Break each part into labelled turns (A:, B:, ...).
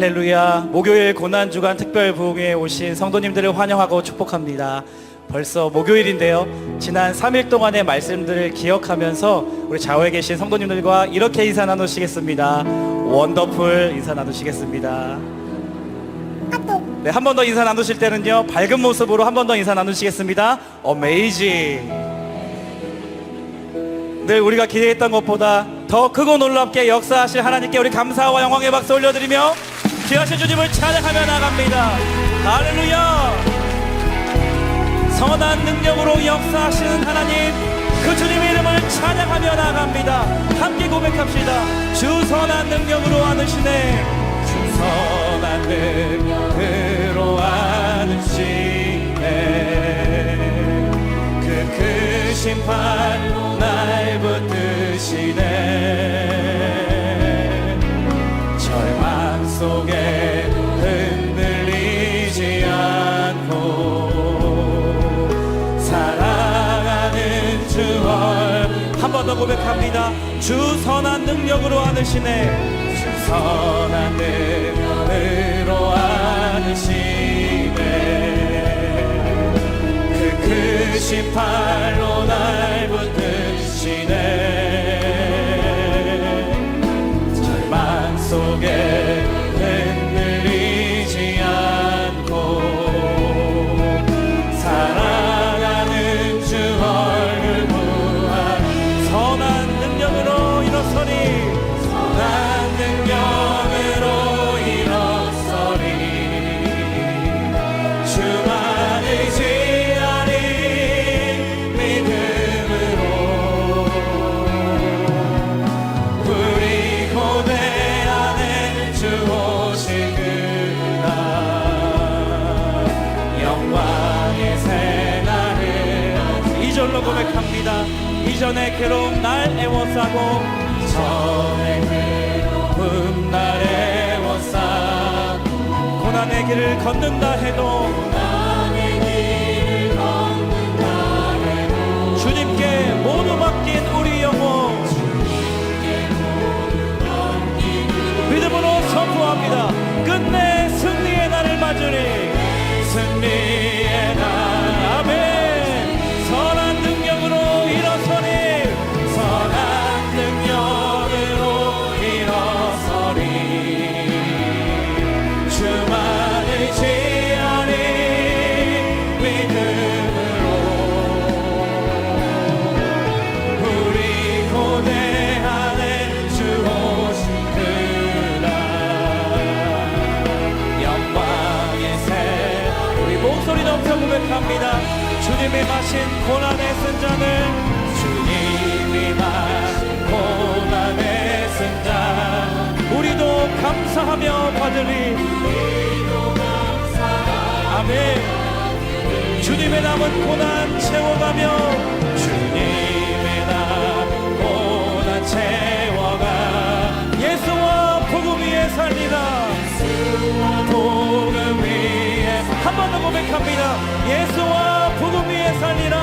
A: 할렐루야. 목요일 고난주간 특별부흥회에 오신 성도님들을 환영하고 축복합니다. 벌써 목요일인데요, 지난 3일 동안의 말씀들을 기억하면서 우리 좌우에 계신 성도님들과 이렇게 인사 나누시겠습니다. 원더풀 인사 나누시겠습니다. 네, 한 번 더 인사 나누실 때는요, 밝은 모습으로 한 번 더 인사 나누시겠습니다. 어메이징. 늘 우리가 기대했던 것보다 더 크고 놀랍게 역사하실 하나님께 우리 감사와 영광의 박수 올려드리며 귀하신 주님을 찬양하며 나갑니다. 할렐루야. 선한 능력으로 역사하시는 하나님, 그 주님의 이름을 찬양하며 나갑니다. 함께 고백합시다. 주 선한 능력으로 안으시네. 주 선한 능력으로 안으시네. 그 크신 팔로 날 붙드시네. 절망 속에 흔들리지 않고 사랑하는 주얼. 한 번 더 고백합니다. 주 선한 능력으로 안으시네. 주 선한 능력으로 안으시네. 그 크신 팔로 날 붙드시네. 절망 속에 흔들리지 않고 사랑하는 주 얼굴 보아 선한 능력으로 일어서리. 선한 능력으로 일어서리. 주만 의지하리. 믿음으로 우리 고대 안에 주 오시구나. 영광의 새날을 이절로 고백합니다. 이전의 괴로움 날 애워싸고 전의 괴로움 날 애워싸고 고난의 길을 걷는다 해도 주님께 모두 맡긴 우리 영혼 믿음으로 선포합니다. 끝내 승리의 날을 맞으리. 승리의 날. 아멘. 선한 능력으로 일어서리. 선한 능력으로 일어서리. 주만 의지하리. 믿음으로 우리 고대 안에 주 오시구나. 영광의 새 우리 목소리 넘쳐 고백합니다. 주님이 마신 고난의 쓴잔을 주님이 마신 고난의 쓴잔 우리도 감사하며 받으리. 아멘. 주님의 남은 고난 채워가며 주님의 남은 고난 채워가 예수와 복음 위에 살리라. 복음 위에 한 번 더 고백합니다. 예수와 복음 위에 살리라.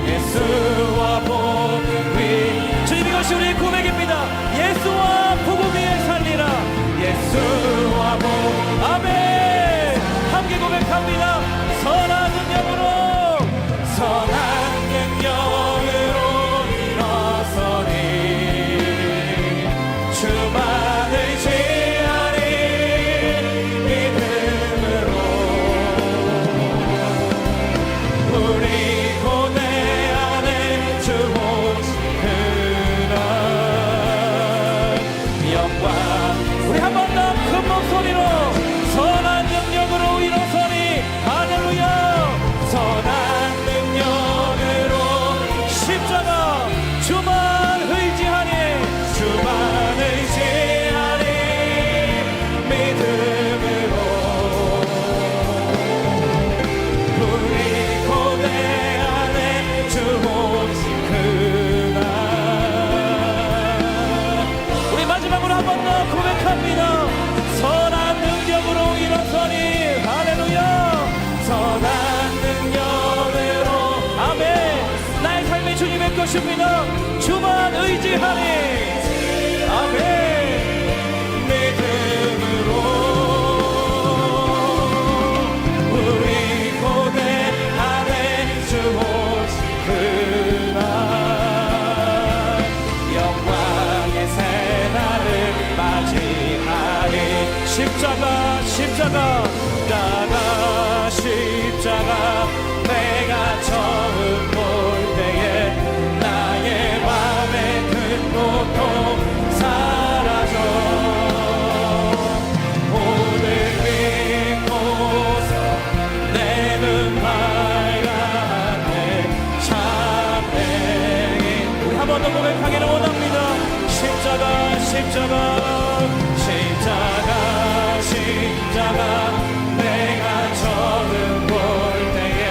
A: 예수와 복음 위. 주님, 이것이 우리의 고백입니다. 예수와 복음 위에 살리라. 예수와 복음. 아멘. 함께 고백합니다. 선한 능력으로 선한 능력으로 일어서리. 주만 의지하리. 믿음으로 우리 고대 안에 주 오시구나. 영광. 우리 한 번 더 큰 목소리로 선한 능력으로 일어서리. 할렐루야. 선한 능력으로 십자가 주만 의지하니. 주만 의지하니. 믿음으로 우리 고대 안에 주 오시구나. 우리 마지막으로 한 번 더 고백합니다. 선한 능력으로 일어서니. 할렐루야. 선한 능력으로. 아멘. 나의 삶이 주님의 것입니다. 주만 의지하니. 아멘. 믿음으로 십자가 내가 처음 볼 때에 나의 맘의 큰 고통 사라져 오늘 믿고서 내 눈 밝아내 참되인 우리 한 번 더 고백하기를 원합니다. 십자가 내가 처음 볼 때에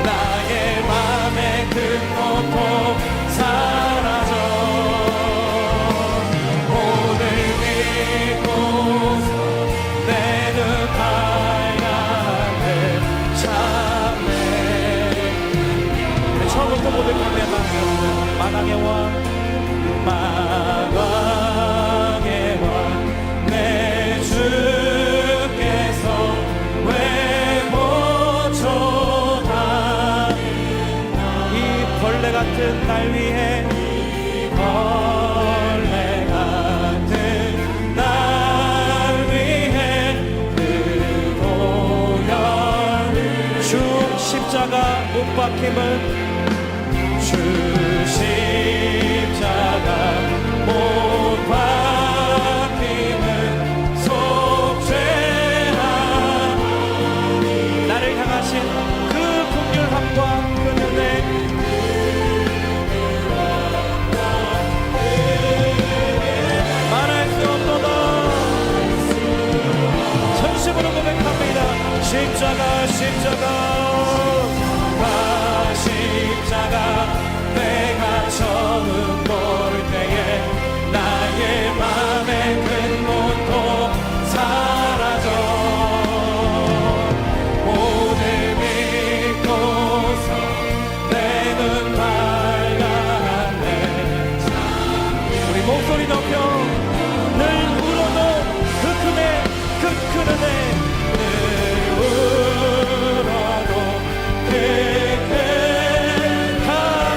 A: 나의 맘의 큰 고통 사라져 오늘 믿고서 내 눈 밝아내 참내 처음부터 고백하네 만왕의 왕 내 주께서 왜 쫓아다니나 이 벌레 같은 날 위해 주 십자가 못 박힘은 주 십자가 못 박힘은 속죄하니 나를 향하신 그 긍휼함과 그 은혜 말할 수 없도다 전심으로 고백합니다. 십자가 내가 처음 볼 때에 나의 맘의 큰 고통 사라져 오늘 믿고서 내 눈 밝아내 우리 목소리 높여 늘 울어도 그 큰 은혜 늘 울어도 그 큰 감사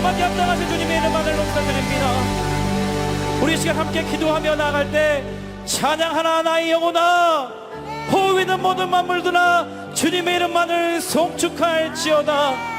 A: 모든 합당하신 주님의 이름만을 높여드립니다. 우리 이 시간 함께 기도하며 나아갈 때 찬양하나 나의 영혼아 호흡 있는 모든 만물들아 주님의 이름만을 송축할지어다.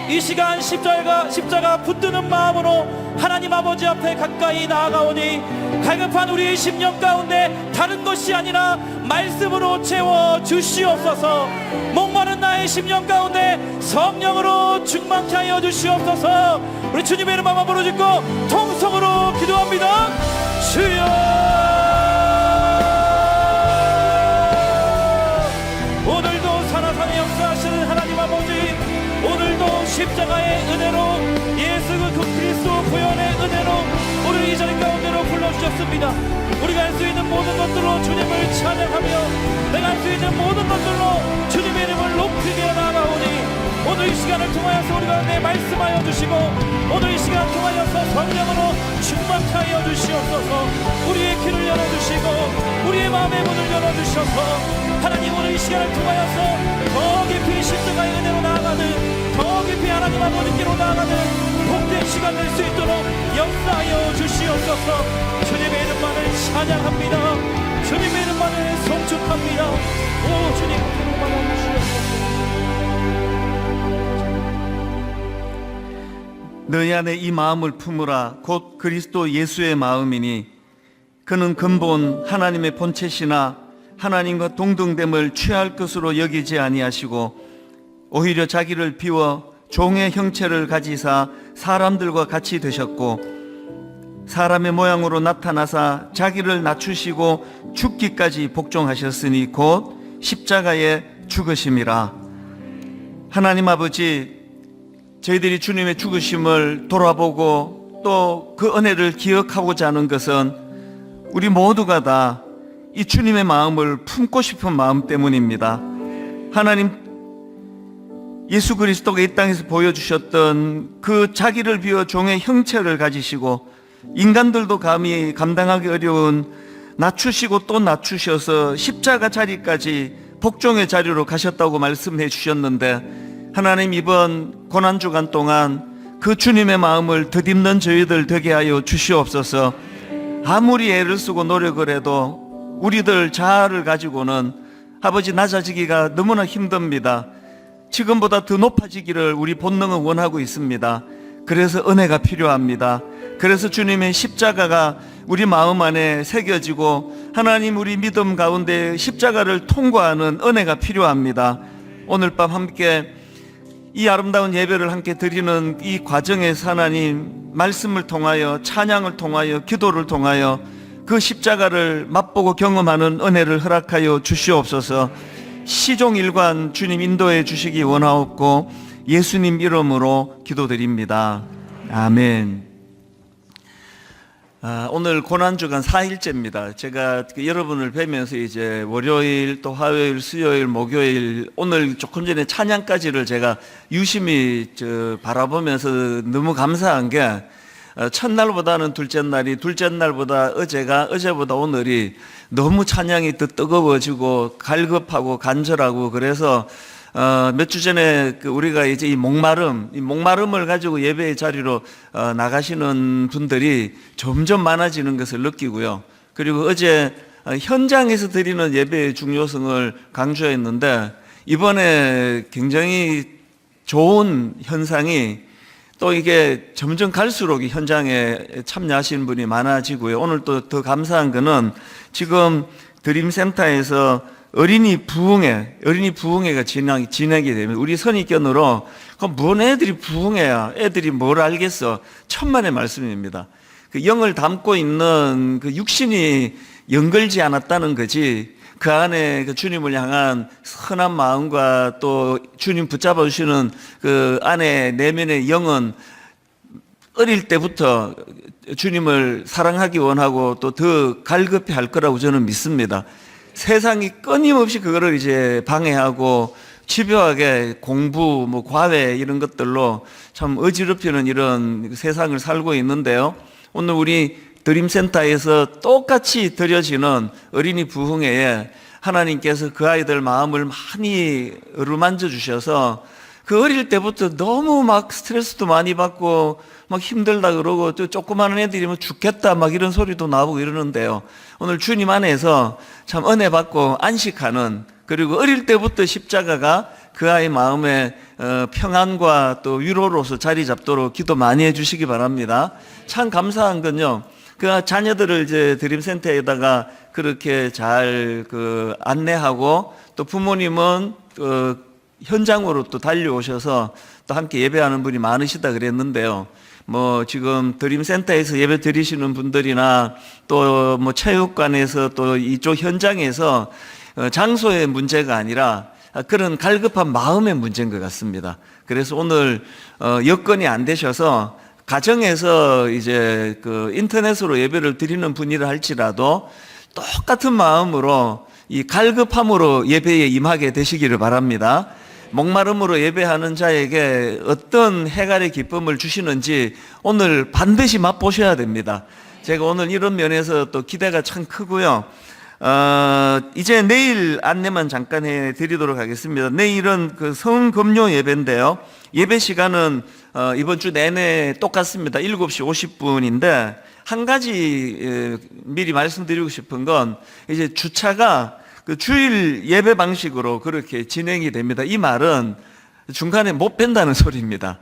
A: 이 시간 십자가 붙드는 마음으로 하나님 아버지 앞에 가까이 나아가오니 갈급한 우리의 심령 가운데 다른 것이 아니라 말씀으로 채워 주시옵소서. 목마른 나의 심령 가운데 성령으로 충만케 하여 주시옵소서. 우리 주님의 이름 한번 부르짖고 통성으로 기도합니다. 주여 오늘도 살아사는 역사하시는 하나님 아버지, 오늘도 십자가의 은혜로 예수 그리스도 구원의 은혜로 우리 이 자리 가운데로 불러주셨습니다. 우리가 할 수 있는 모든 것들로 주님을 찬양하며 내가 할 수 있는 모든 것들로 주님의 이름을 높이며 나아가오니 오늘 이 시간을 통하여서 우리 가운데 말씀하여 주시고 오늘 이 시간을 통하여서 성령으로 충만케 하여 주시옵소서. 우리의 길을 열어주시고 우리의 마음의 문을 열어주셔서 하나님 오늘 이 시간을 통하여서 더 깊이 십자가의 은혜로 나아가는 더 깊이 하나님 아버지께로 나아가는 복된 시간 될 수 있도록 역사하여 주시옵소서. 주님의 이름만을 찬양합니다. 주님의 이름만을 송축합니다. 오 주님 기름 받아 주시옵소서.
B: 너희 안에 이 마음을 품으라. 곧 그리스도 예수의 마음이니 그는 근본 하나님의 본체시나 하나님과 동등됨을 취할 것으로 여기지 아니하시고 오히려 자기를 비워 종의 형체를 가지사 사람들과 같이 되셨고 사람의 모양으로 나타나사 자기를 낮추시고 죽기까지 복종하셨으니 곧 십자가에 죽으심이라. 하나님 아버지, 저희들이 주님의 죽으심을 돌아보고 또 그 은혜를 기억하고자 하는 것은 우리 모두가 다 이 주님의 마음을 품고 싶은 마음 때문입니다. 하나님 예수 그리스도가 이 땅에서 보여주셨던 그 자기를 비워 종의 형체를 가지시고 인간들도 감히 감당하기 어려운 낮추시고 또 낮추셔서 십자가 자리까지 복종의 자리로 가셨다고 말씀해 주셨는데 하나님 이번 고난주간 동안 그 주님의 마음을 덧입는 저희들 되게 하여 주시옵소서. 아무리 애를 쓰고 노력을 해도 우리들 자아를 가지고는 아버지 낮아지기가 너무나 힘듭니다. 지금보다 더 높아지기를 우리 본능은 원하고 있습니다. 그래서 은혜가 필요합니다. 그래서 주님의 십자가가 우리 마음 안에 새겨지고 하나님 우리 믿음 가운데 십자가를 통과하는 은혜가 필요합니다. 오늘 밤 함께 이 아름다운 예배를 함께 드리는 이 과정에서 하나님 말씀을 통하여 찬양을 통하여 기도를 통하여 그 십자가를 맛보고 경험하는 은혜를 허락하여 주시옵소서. 시종일관 주님 인도해 주시기 원하옵고 예수님 이름으로 기도드립니다. 아멘. 오늘 고난주간 4일째입니다. 제가 여러분을 뵈면서 이제 월요일 또 화요일 수요일 목요일 오늘 조금 전에 찬양까지를 제가 유심히 바라보면서 너무 감사한 게 첫날보다는 둘째 날이 둘째 날보다 어제보다 오늘이 너무 찬양이 더 뜨거워지고 갈급하고 간절하고 그래서 몇 주 전에 우리가 이제 이 목마름을 가지고 예배의 자리로 나가시는 분들이 점점 많아지는 것을 느끼고요. 그리고 어제 현장에서 드리는 예배의 중요성을 강조했는데 이번에 굉장히 좋은 현상이 또 이게 점점 갈수록 현장에 참여하시는 분이 많아지고요. 오늘 또 더 감사한 거는 지금 드림센터에서 어린이 부흥회가 진행이 되면 우리 선입견으로 그럼 뭔 애들이 부흥회야? 애들이 뭘 알겠어? 천만의 말씀입니다. 그 영을 담고 있는 그 육신이 연결지 않았다는 거지. 그 안에 그 주님을 향한 선한 마음과 또 주님 붙잡아 주시는 그 안에 내면의 영은 어릴 때부터 주님을 사랑하기 원하고 또 더 갈급해 할 거라고 저는 믿습니다. 세상이 끊임없이 그거를 이제 방해하고 집요하게 공부, 과외 이런 것들로 참 어지럽히는 이런 세상을 살고 있는데요. 오늘 우리 드림센터에서 똑같이 드려지는 어린이 부흥회에 하나님께서 그 아이들 마음을 많이 어루만져 주셔서 그 어릴 때부터 너무 막 스트레스도 많이 받고 막 힘들다 그러고 또 조그마한 애들이 뭐 죽겠다 막 이런 소리도 나오고 이러는데요. 오늘 주님 안에서 참 은혜 받고 안식하는, 그리고 어릴 때부터 십자가가 그 아이 마음에 평안과 또 위로로서 자리 잡도록 기도 많이 해주시기 바랍니다. 참 감사한 건요, 그 자녀들을 이제 드림센터에다가 그렇게 잘 안내하고, 또 부모님은 현장으로 또 달려오셔서 또 함께 예배하는 분이 많으시다 그랬는데요. 뭐 지금 드림센터에서 예배 드리시는 분들이나 또 뭐 체육관에서 또 이쪽 현장에서 장소의 문제가 아니라 그런 갈급한 마음의 문제인 것 같습니다. 그래서 오늘 여건이 안 되셔서 가정에서 이제 인터넷으로 예배를 드리는 분이라 할지라도 똑같은 마음으로 이 갈급함으로 예배에 임하게 되시기를 바랍니다. 목마름으로 예배하는 자에게 어떤 해갈의 기쁨을 주시는지 오늘 반드시 맛보셔야 됩니다. 제가 오늘 이런 면에서 또 기대가 참 크고요. 이제 내일 안내만 잠깐 해드리도록 하겠습니다. 내일은 성금요 예배인데요. 예배 시간은 이번 주 내내 똑같습니다. 7시 50분인데 한 가지 미리 말씀드리고 싶은 건, 이제 주차가 주일 예배 방식으로 그렇게 진행이 됩니다. 이 말은 중간에 못 뺀다는 소리입니다.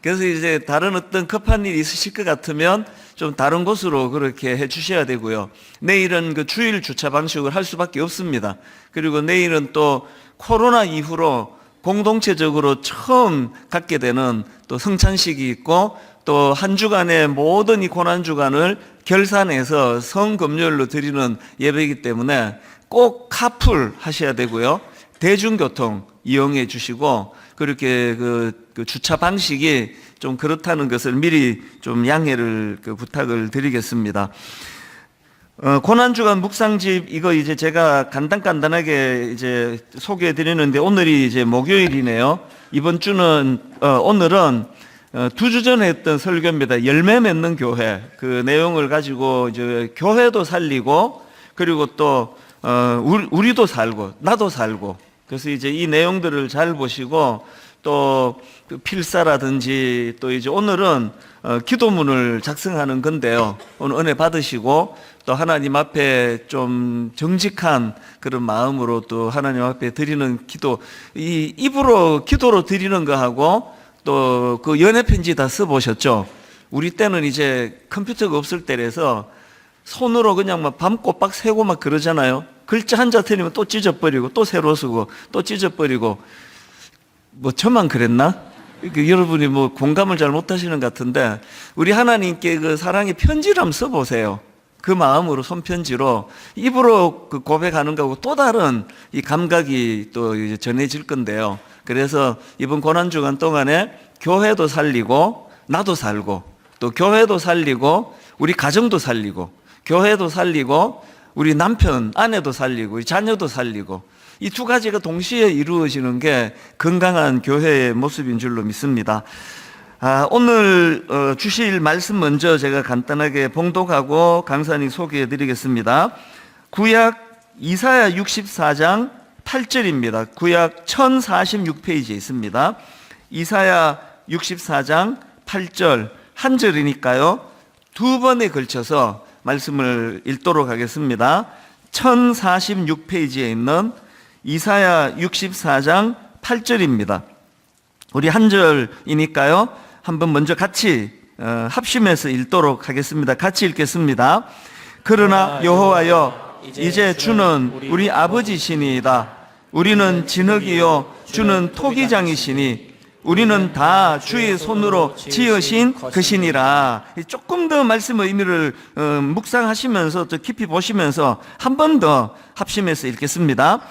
B: 그래서 이제 다른 어떤 급한 일이 있으실 것 같으면 좀 다른 곳으로 그렇게 해 주셔야 되고요. 내일은 주일 주차 방식을 할 수밖에 없습니다. 그리고 내일은 또 코로나 이후로 공동체적으로 처음 갖게 되는 또 성찬식이 있고, 또 한 주간의 모든 이 고난 주간을 결산해서 성금요일로 드리는 예배이기 때문에 꼭 카풀 하셔야 되고요. 대중교통 이용해 주시고, 그렇게 주차 방식이 좀 그렇다는 것을 미리 좀 양해를 부탁을 드리겠습니다. 고난주간 묵상집, 이거 이제 제가 간단하게 이제 소개해 드리는데, 오늘이 이제 목요일이네요. 이번 주는, 오늘은 2주 전에 했던 설교입니다. 열매 맺는 교회. 그 내용을 가지고 이제 교회도 살리고, 그리고 또, 우리도 살고, 나도 살고. 그래서 이제 이 내용들을 잘 보시고, 또 필사라든지, 또 이제 오늘은 기도문을 작성하는 건데요. 오늘 은혜 받으시고, 또 하나님 앞에 좀 정직한 그런 마음으로 또 하나님 앞에 드리는 기도, 이 입으로 기도로 드리는 거하고, 또 그 연애 편지 다 써보셨죠? 우리 때는 이제 컴퓨터가 없을 때라서 손으로 그냥 막 밤꼬박 세고 막 그러잖아요. 글자 한자 틀리면 또 찢어버리고, 또 새로 쓰고, 또 찢어버리고. 뭐 저만 그랬나? 여러분이 뭐 공감을 잘 못하시는 것 같은데, 우리 하나님께 그 사랑의 편지를 한번 써보세요. 그 마음으로 손편지로 입으로 고백하는 거하고 또 다른 이 감각이 또 이제 전해질 건데요. 그래서 이번 고난주간 동안에 교회도 살리고, 나도 살고, 또 교회도 살리고, 우리 가정도 살리고, 교회도 살리고, 우리 남편, 아내도 살리고, 우리 자녀도 살리고, 이 두 가지가 동시에 이루어지는 게 건강한 교회의 모습인 줄로 믿습니다. 오늘 주실 말씀 먼저 제가 간단하게 봉독하고 강사님 소개해 드리겠습니다. 구약 이사야 64장 8절입니다. 구약 1046페이지에 있습니다. 이사야 64장 8절, 한 절이니까요. 두 번에 걸쳐서 말씀을 읽도록 하겠습니다. 1046페이지에 있는 이사야 64장 8절입니다. 우리 한 절이니까요. 한번 먼저 같이 합심해서 읽도록 하겠습니다. 같이 읽겠습니다. 그러나 여호와여, 이제 주는 우리 아버지시니이다. 우리는 진흙이요 주는 토기장이시니 우리는 다 주의 손으로 지으신 것이니라. 조금 더 말씀의 의미를 묵상하시면서 또 깊이 보시면서 한 번 더 합심해서 읽겠습니다.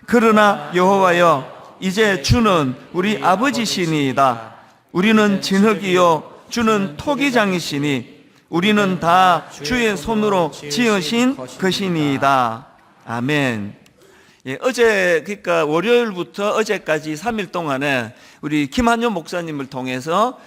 B: 그러나 여호와여, 이제 주는 우리 아버지시니이다. 우리는 진흙이요 주는 토기장이시니 우리는 다 주의 손으로 지으신 것이니이다. 아멘. 예, 어제, 그러니까 월요일부터 어제까지 3일 동안에 우리 김한효 목사님을 통해서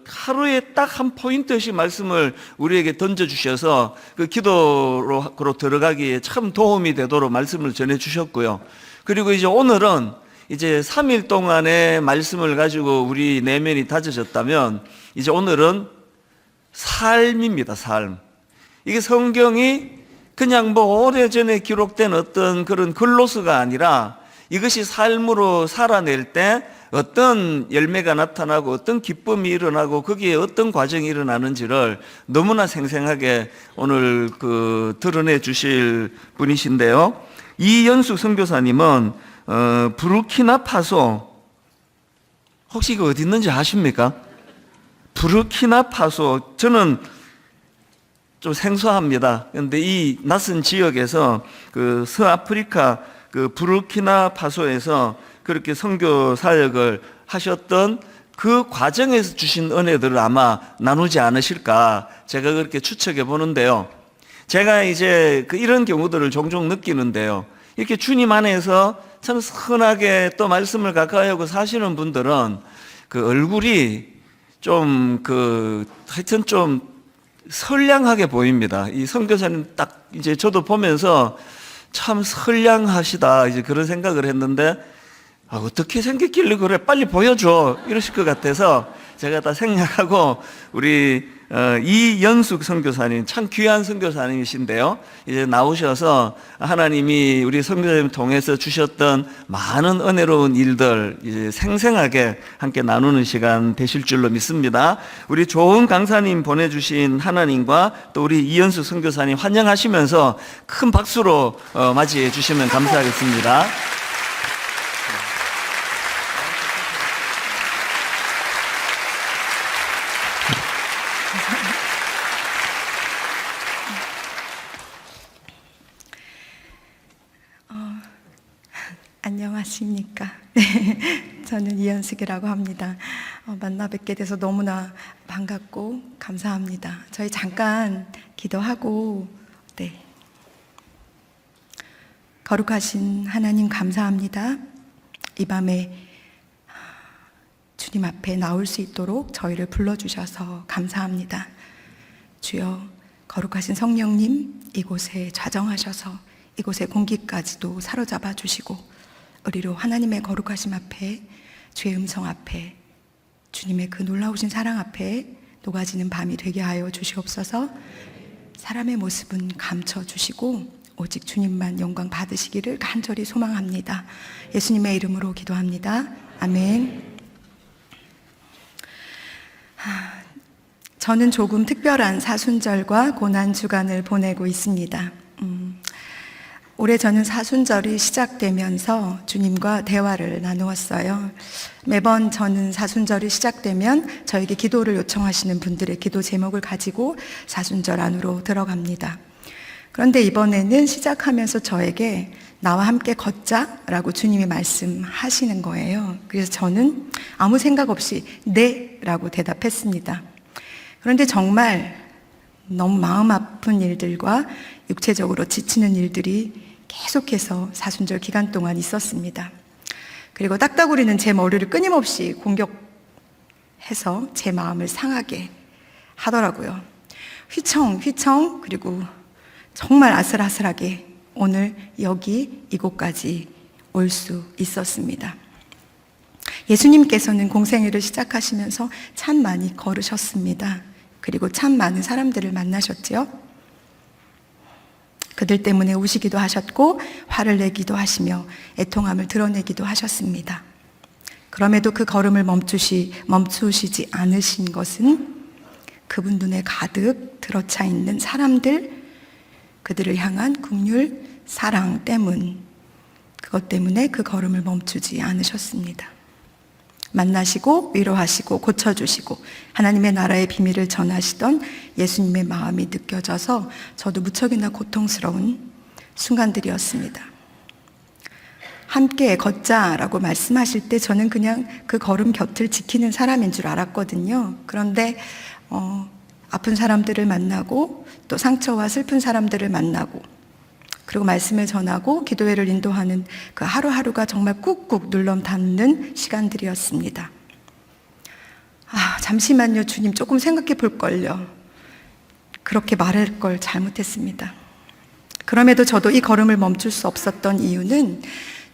B: 하루에 딱 한 포인트씩 말씀을 우리에게 던져주셔서 기도로 들어가기에 참 도움이 되도록 말씀을 전해주셨고요. 그리고 이제 오늘은 이제 3일 동안의 말씀을 가지고 우리 내면이 다져졌다면, 이제 오늘은 삶입니다. 삶. 이게 성경이 그냥 뭐 오래전에 기록된 어떤 그런 글로서가 아니라 이것이 삶으로 살아낼 때 어떤 열매가 나타나고 어떤 기쁨이 일어나고 거기에 어떤 과정이 일어나는지를 너무나 생생하게 오늘 드러내 주실 분이신데요. 이연숙 선교사님은 부르키나파소, 혹시 이거 어디 있는지 아십니까? 부르키나파소, 저는 좀 생소합니다. 그런데 이 낯선 지역에서 서아프리카 부르키나파소에서 그렇게 선교 사역을 하셨던 그 과정에서 주신 은혜들을 아마 나누지 않으실까, 제가 그렇게 추측해 보는데요. 제가 이제 이런 경우들을 종종 느끼는데요. 이렇게 주님 안에서 참 선하게 또 말씀을 가까이 하고 사시는 분들은 얼굴이 좀 하여튼 좀 선량하게 보입니다. 이 선교사님 딱 이제 저도 보면서 참 선량하시다 이제 그런 생각을 했는데, 어떻게 생겼길래 그래, 빨리 보여줘, 이러실 것 같아서 제가 다 생략하고, 우리 이연숙 선교사님, 참 귀한 선교사님이신데요, 이제 나오셔서 하나님이 우리 선교사님 통해서 주셨던 많은 은혜로운 일들 이제 생생하게 함께 나누는 시간 되실 줄로 믿습니다. 우리 좋은 강사님 보내주신 하나님과 또 우리 이연숙 선교사님 환영하시면서 큰 박수로 맞이해 주시면 감사하겠습니다.
C: 안녕하십니까. 저는 이연숙이라고 합니다. 만나 뵙게 돼서 너무나 반갑고 감사합니다. 저희 잠깐 기도하고, 거룩하신 하나님 감사합니다. 이 밤에 주님 앞에 나올 수 있도록 저희를 불러주셔서 감사합니다. 주여, 거룩하신 성령님, 이곳에 좌정하셔서 이곳의 공기까지도 사로잡아 주시고, 우리로 하나님의 거룩하심 앞에, 주의 음성 앞에, 주님의 그 놀라우신 사랑 앞에 녹아지는 밤이 되게 하여 주시옵소서. 사람의 모습은 감춰주시고 오직 주님만 영광 받으시기를 간절히 소망합니다. 예수님의 이름으로 기도합니다. 아멘. 저는 조금 특별한 사순절과 고난주간을 보내고 있습니다. 올해 저는 사순절이 시작되면서 주님과 대화를 나누었어요. 매번 저는 사순절이 시작되면 저에게 기도를 요청하시는 분들의 기도 제목을 가지고 사순절 안으로 들어갑니다. 그런데 이번에는 시작하면서 저에게 나와 함께 걷자라고 주님이 말씀하시는 거예요. 그래서 저는 아무 생각 없이 네 라고 대답했습니다. 그런데 정말 너무 마음 아픈 일들과 육체적으로 지치는 일들이 계속해서 사순절 기간 동안 있었습니다. 그리고 딱따구리는 제 머리를 끊임없이 공격해서 제 마음을 상하게 하더라고요. 휘청 그리고 정말 아슬아슬하게 오늘 여기 이곳까지 올 수 있었습니다. 예수님께서는 공생애를 시작하시면서 참 많이 걸으셨습니다. 그리고 참 많은 사람들을 만나셨지요. 그들 때문에 우시기도 하셨고 화를 내기도 하시며 애통함을 드러내기도 하셨습니다. 그럼에도 그 걸음을 멈추시지 않으신 것은 그분 눈에 가득 들어차 있는 사람들, 그들을 향한 긍휼, 사랑 때문, 그것 때문에 그 걸음을 멈추지 않으셨습니다. 만나시고 위로하시고 고쳐주시고 하나님의 나라의 비밀을 전하시던 예수님의 마음이 느껴져서 저도 무척이나 고통스러운 순간들이었습니다. 함께 걷자라고 말씀하실 때 저는 그냥 그 걸음 곁을 지키는 사람인 줄 알았거든요. 그런데 아픈 사람들을 만나고 또 상처와 슬픈 사람들을 만나고 그리고 말씀을 전하고 기도회를 인도하는 그 하루하루가 정말 꾹꾹 눌러 담는 시간들이었습니다. 잠시만요, 주님, 조금 생각해 볼걸요. 그렇게 말할 걸 잘못했습니다. 그럼에도 저도 이 걸음을 멈출 수 없었던 이유는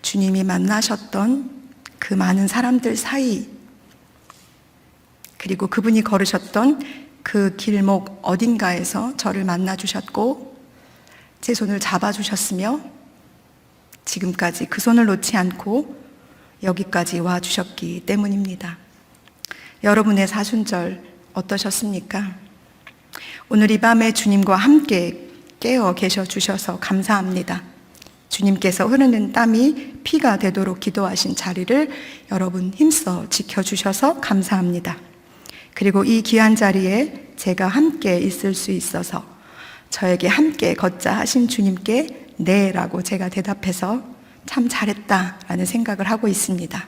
C: 주님이 만나셨던 그 많은 사람들 사이, 그리고 그분이 걸으셨던 그 길목 어딘가에서 저를 만나 주셨고 제 손을 잡아 주셨으며 지금까지 그 손을 놓지 않고 여기까지 와 주셨기 때문입니다. 여러분의 사순절 어떠셨습니까? 오늘 이 밤에 주님과 함께 깨어 계셔 주셔서 감사합니다. 주님께서 흐르는 땀이 피가 되도록 기도하신 자리를 여러분 힘써 지켜주셔서 감사합니다. 그리고 이 귀한 자리에 제가 함께 있을 수 있어서 저에게 함께 걷자 하신 주님께 네 라고 제가 대답해서 참 잘했다라는 생각을 하고 있습니다.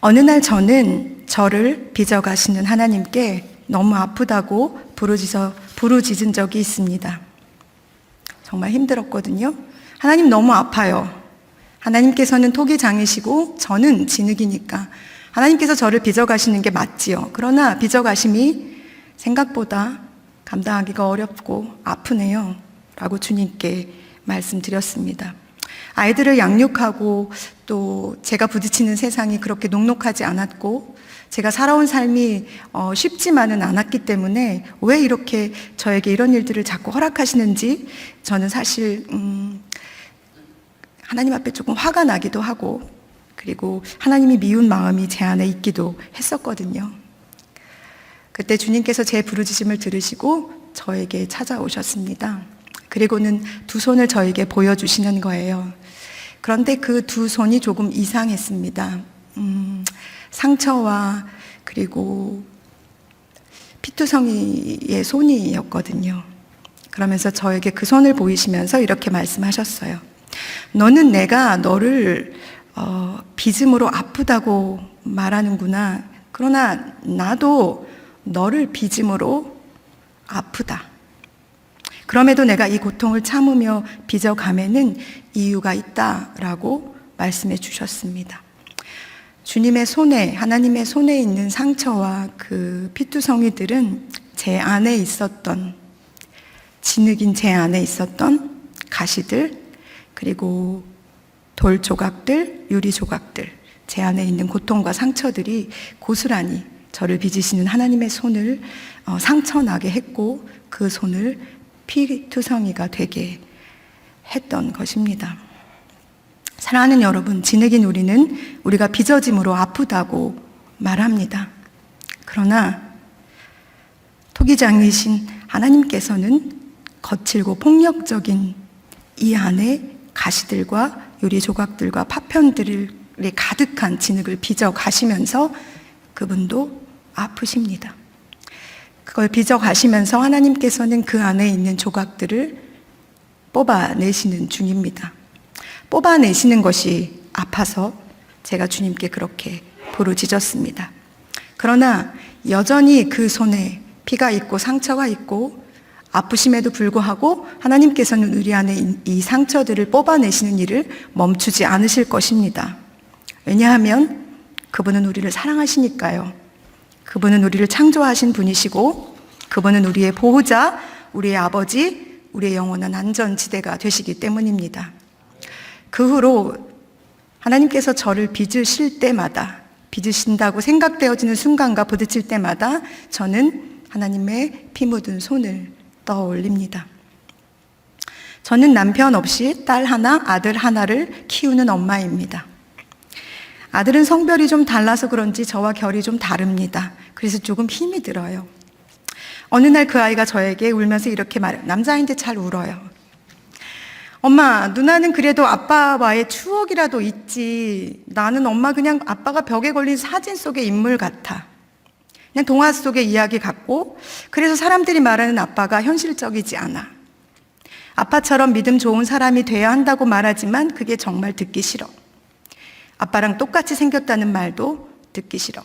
C: 어느 날 저는 저를 빚어가시는 하나님께 너무 아프다고 부르짖은 적이 있습니다. 정말 힘들었거든요. 하나님 너무 아파요. 하나님께서는 토기장이시고 저는 진흙이니까 하나님께서 저를 빚어가시는 게 맞지요. 그러나 빚어가심이 생각보다 감당하기가 어렵고 아프네요 라고 주님께 말씀드렸습니다. 아이들을 양육하고 또 제가 부딪히는 세상이 그렇게 녹록하지 않았고 제가 살아온 삶이 쉽지만은 않았기 때문에 왜 이렇게 저에게 이런 일들을 자꾸 허락하시는지 저는 사실 하나님 앞에 조금 화가 나기도 하고 그리고 하나님이 미운 마음이 제 안에 있기도 했었거든요. 그때 주님께서 제 부르짖음을 들으시고 저에게 찾아오셨습니다. 그리고는 두 손을 저에게 보여주시는 거예요. 그런데 그 두 손이 조금 이상했습니다. 상처와 그리고 피투성이의 손이었거든요. 그러면서 저에게 그 손을 보이시면서 이렇게 말씀하셨어요. 너는 내가 너를 빚음으로 아프다고 말하는구나. 그러나 나도 너를 빚음으로 아프다. 그럼에도 내가 이 고통을 참으며 빚어감에는 이유가 있다라고 말씀해 주셨습니다. 주님의 손에, 하나님의 손에 있는 상처와 그 피투성이들은 제 안에 있었던, 진흙인 제 안에 있었던 가시들, 그리고 돌 조각들, 유리 조각들, 제 안에 있는 고통과 상처들이 고스란히 저를 빚으시는 하나님의 손을 상처나게 했고 그 손을 피투성이가 되게 했던 것입니다. 사랑하는 여러분, 진흙인 우리는 우리가 빚어짐으로 아프다고 말합니다. 그러나 토기장이신 하나님께서는 거칠고 폭력적인 이 안에 가시들과 유리 조각들과 파편들이 가득한 진흙을 빚어 가시면서 그분도 아프십니다. 그걸 빚어 가시면서 하나님께서는 그 안에 있는 조각들을 뽑아내시는 중입니다. 뽑아내시는 것이 아파서 제가 주님께 그렇게 부르짖었습니다. 그러나 여전히 그 손에 피가 있고 상처가 있고 아프심에도 불구하고 하나님께서는 우리 안에 이 상처들을 뽑아내시는 일을 멈추지 않으실 것입니다. 왜냐하면 그분은 우리를 사랑하시니까요. 그분은 우리를 창조하신 분이시고 그분은 우리의 보호자, 우리의 아버지, 우리의 영원한 안전지대가 되시기 때문입니다. 그 후로 하나님께서 저를 빚으실 때마다, 빚으신다고 생각되어지는 순간과 부딪힐 때마다 저는 하나님의 피 묻은 손을 떠올립니다. 저는 남편 없이 딸 하나, 아들 하나를 키우는 엄마입니다. 아들은 성별이 좀 달라서 그런지 저와 결이 좀 다릅니다. 그래서 조금 힘이 들어요. 어느 날 그 아이가 저에게 울면서 이렇게 말해요. 남자인데 잘 울어요. 엄마, 누나는 그래도 아빠와의 추억이라도 있지. 나는 엄마 그냥 아빠가 벽에 걸린 사진 속의 인물 같아. 그냥 동화 속의 이야기 같고, 그래서 사람들이 말하는 아빠가 현실적이지 않아. 아빠처럼 믿음 좋은 사람이 돼야 한다고 말하지만 그게 정말 듣기 싫어. 아빠랑 똑같이 생겼다는 말도 듣기 싫어.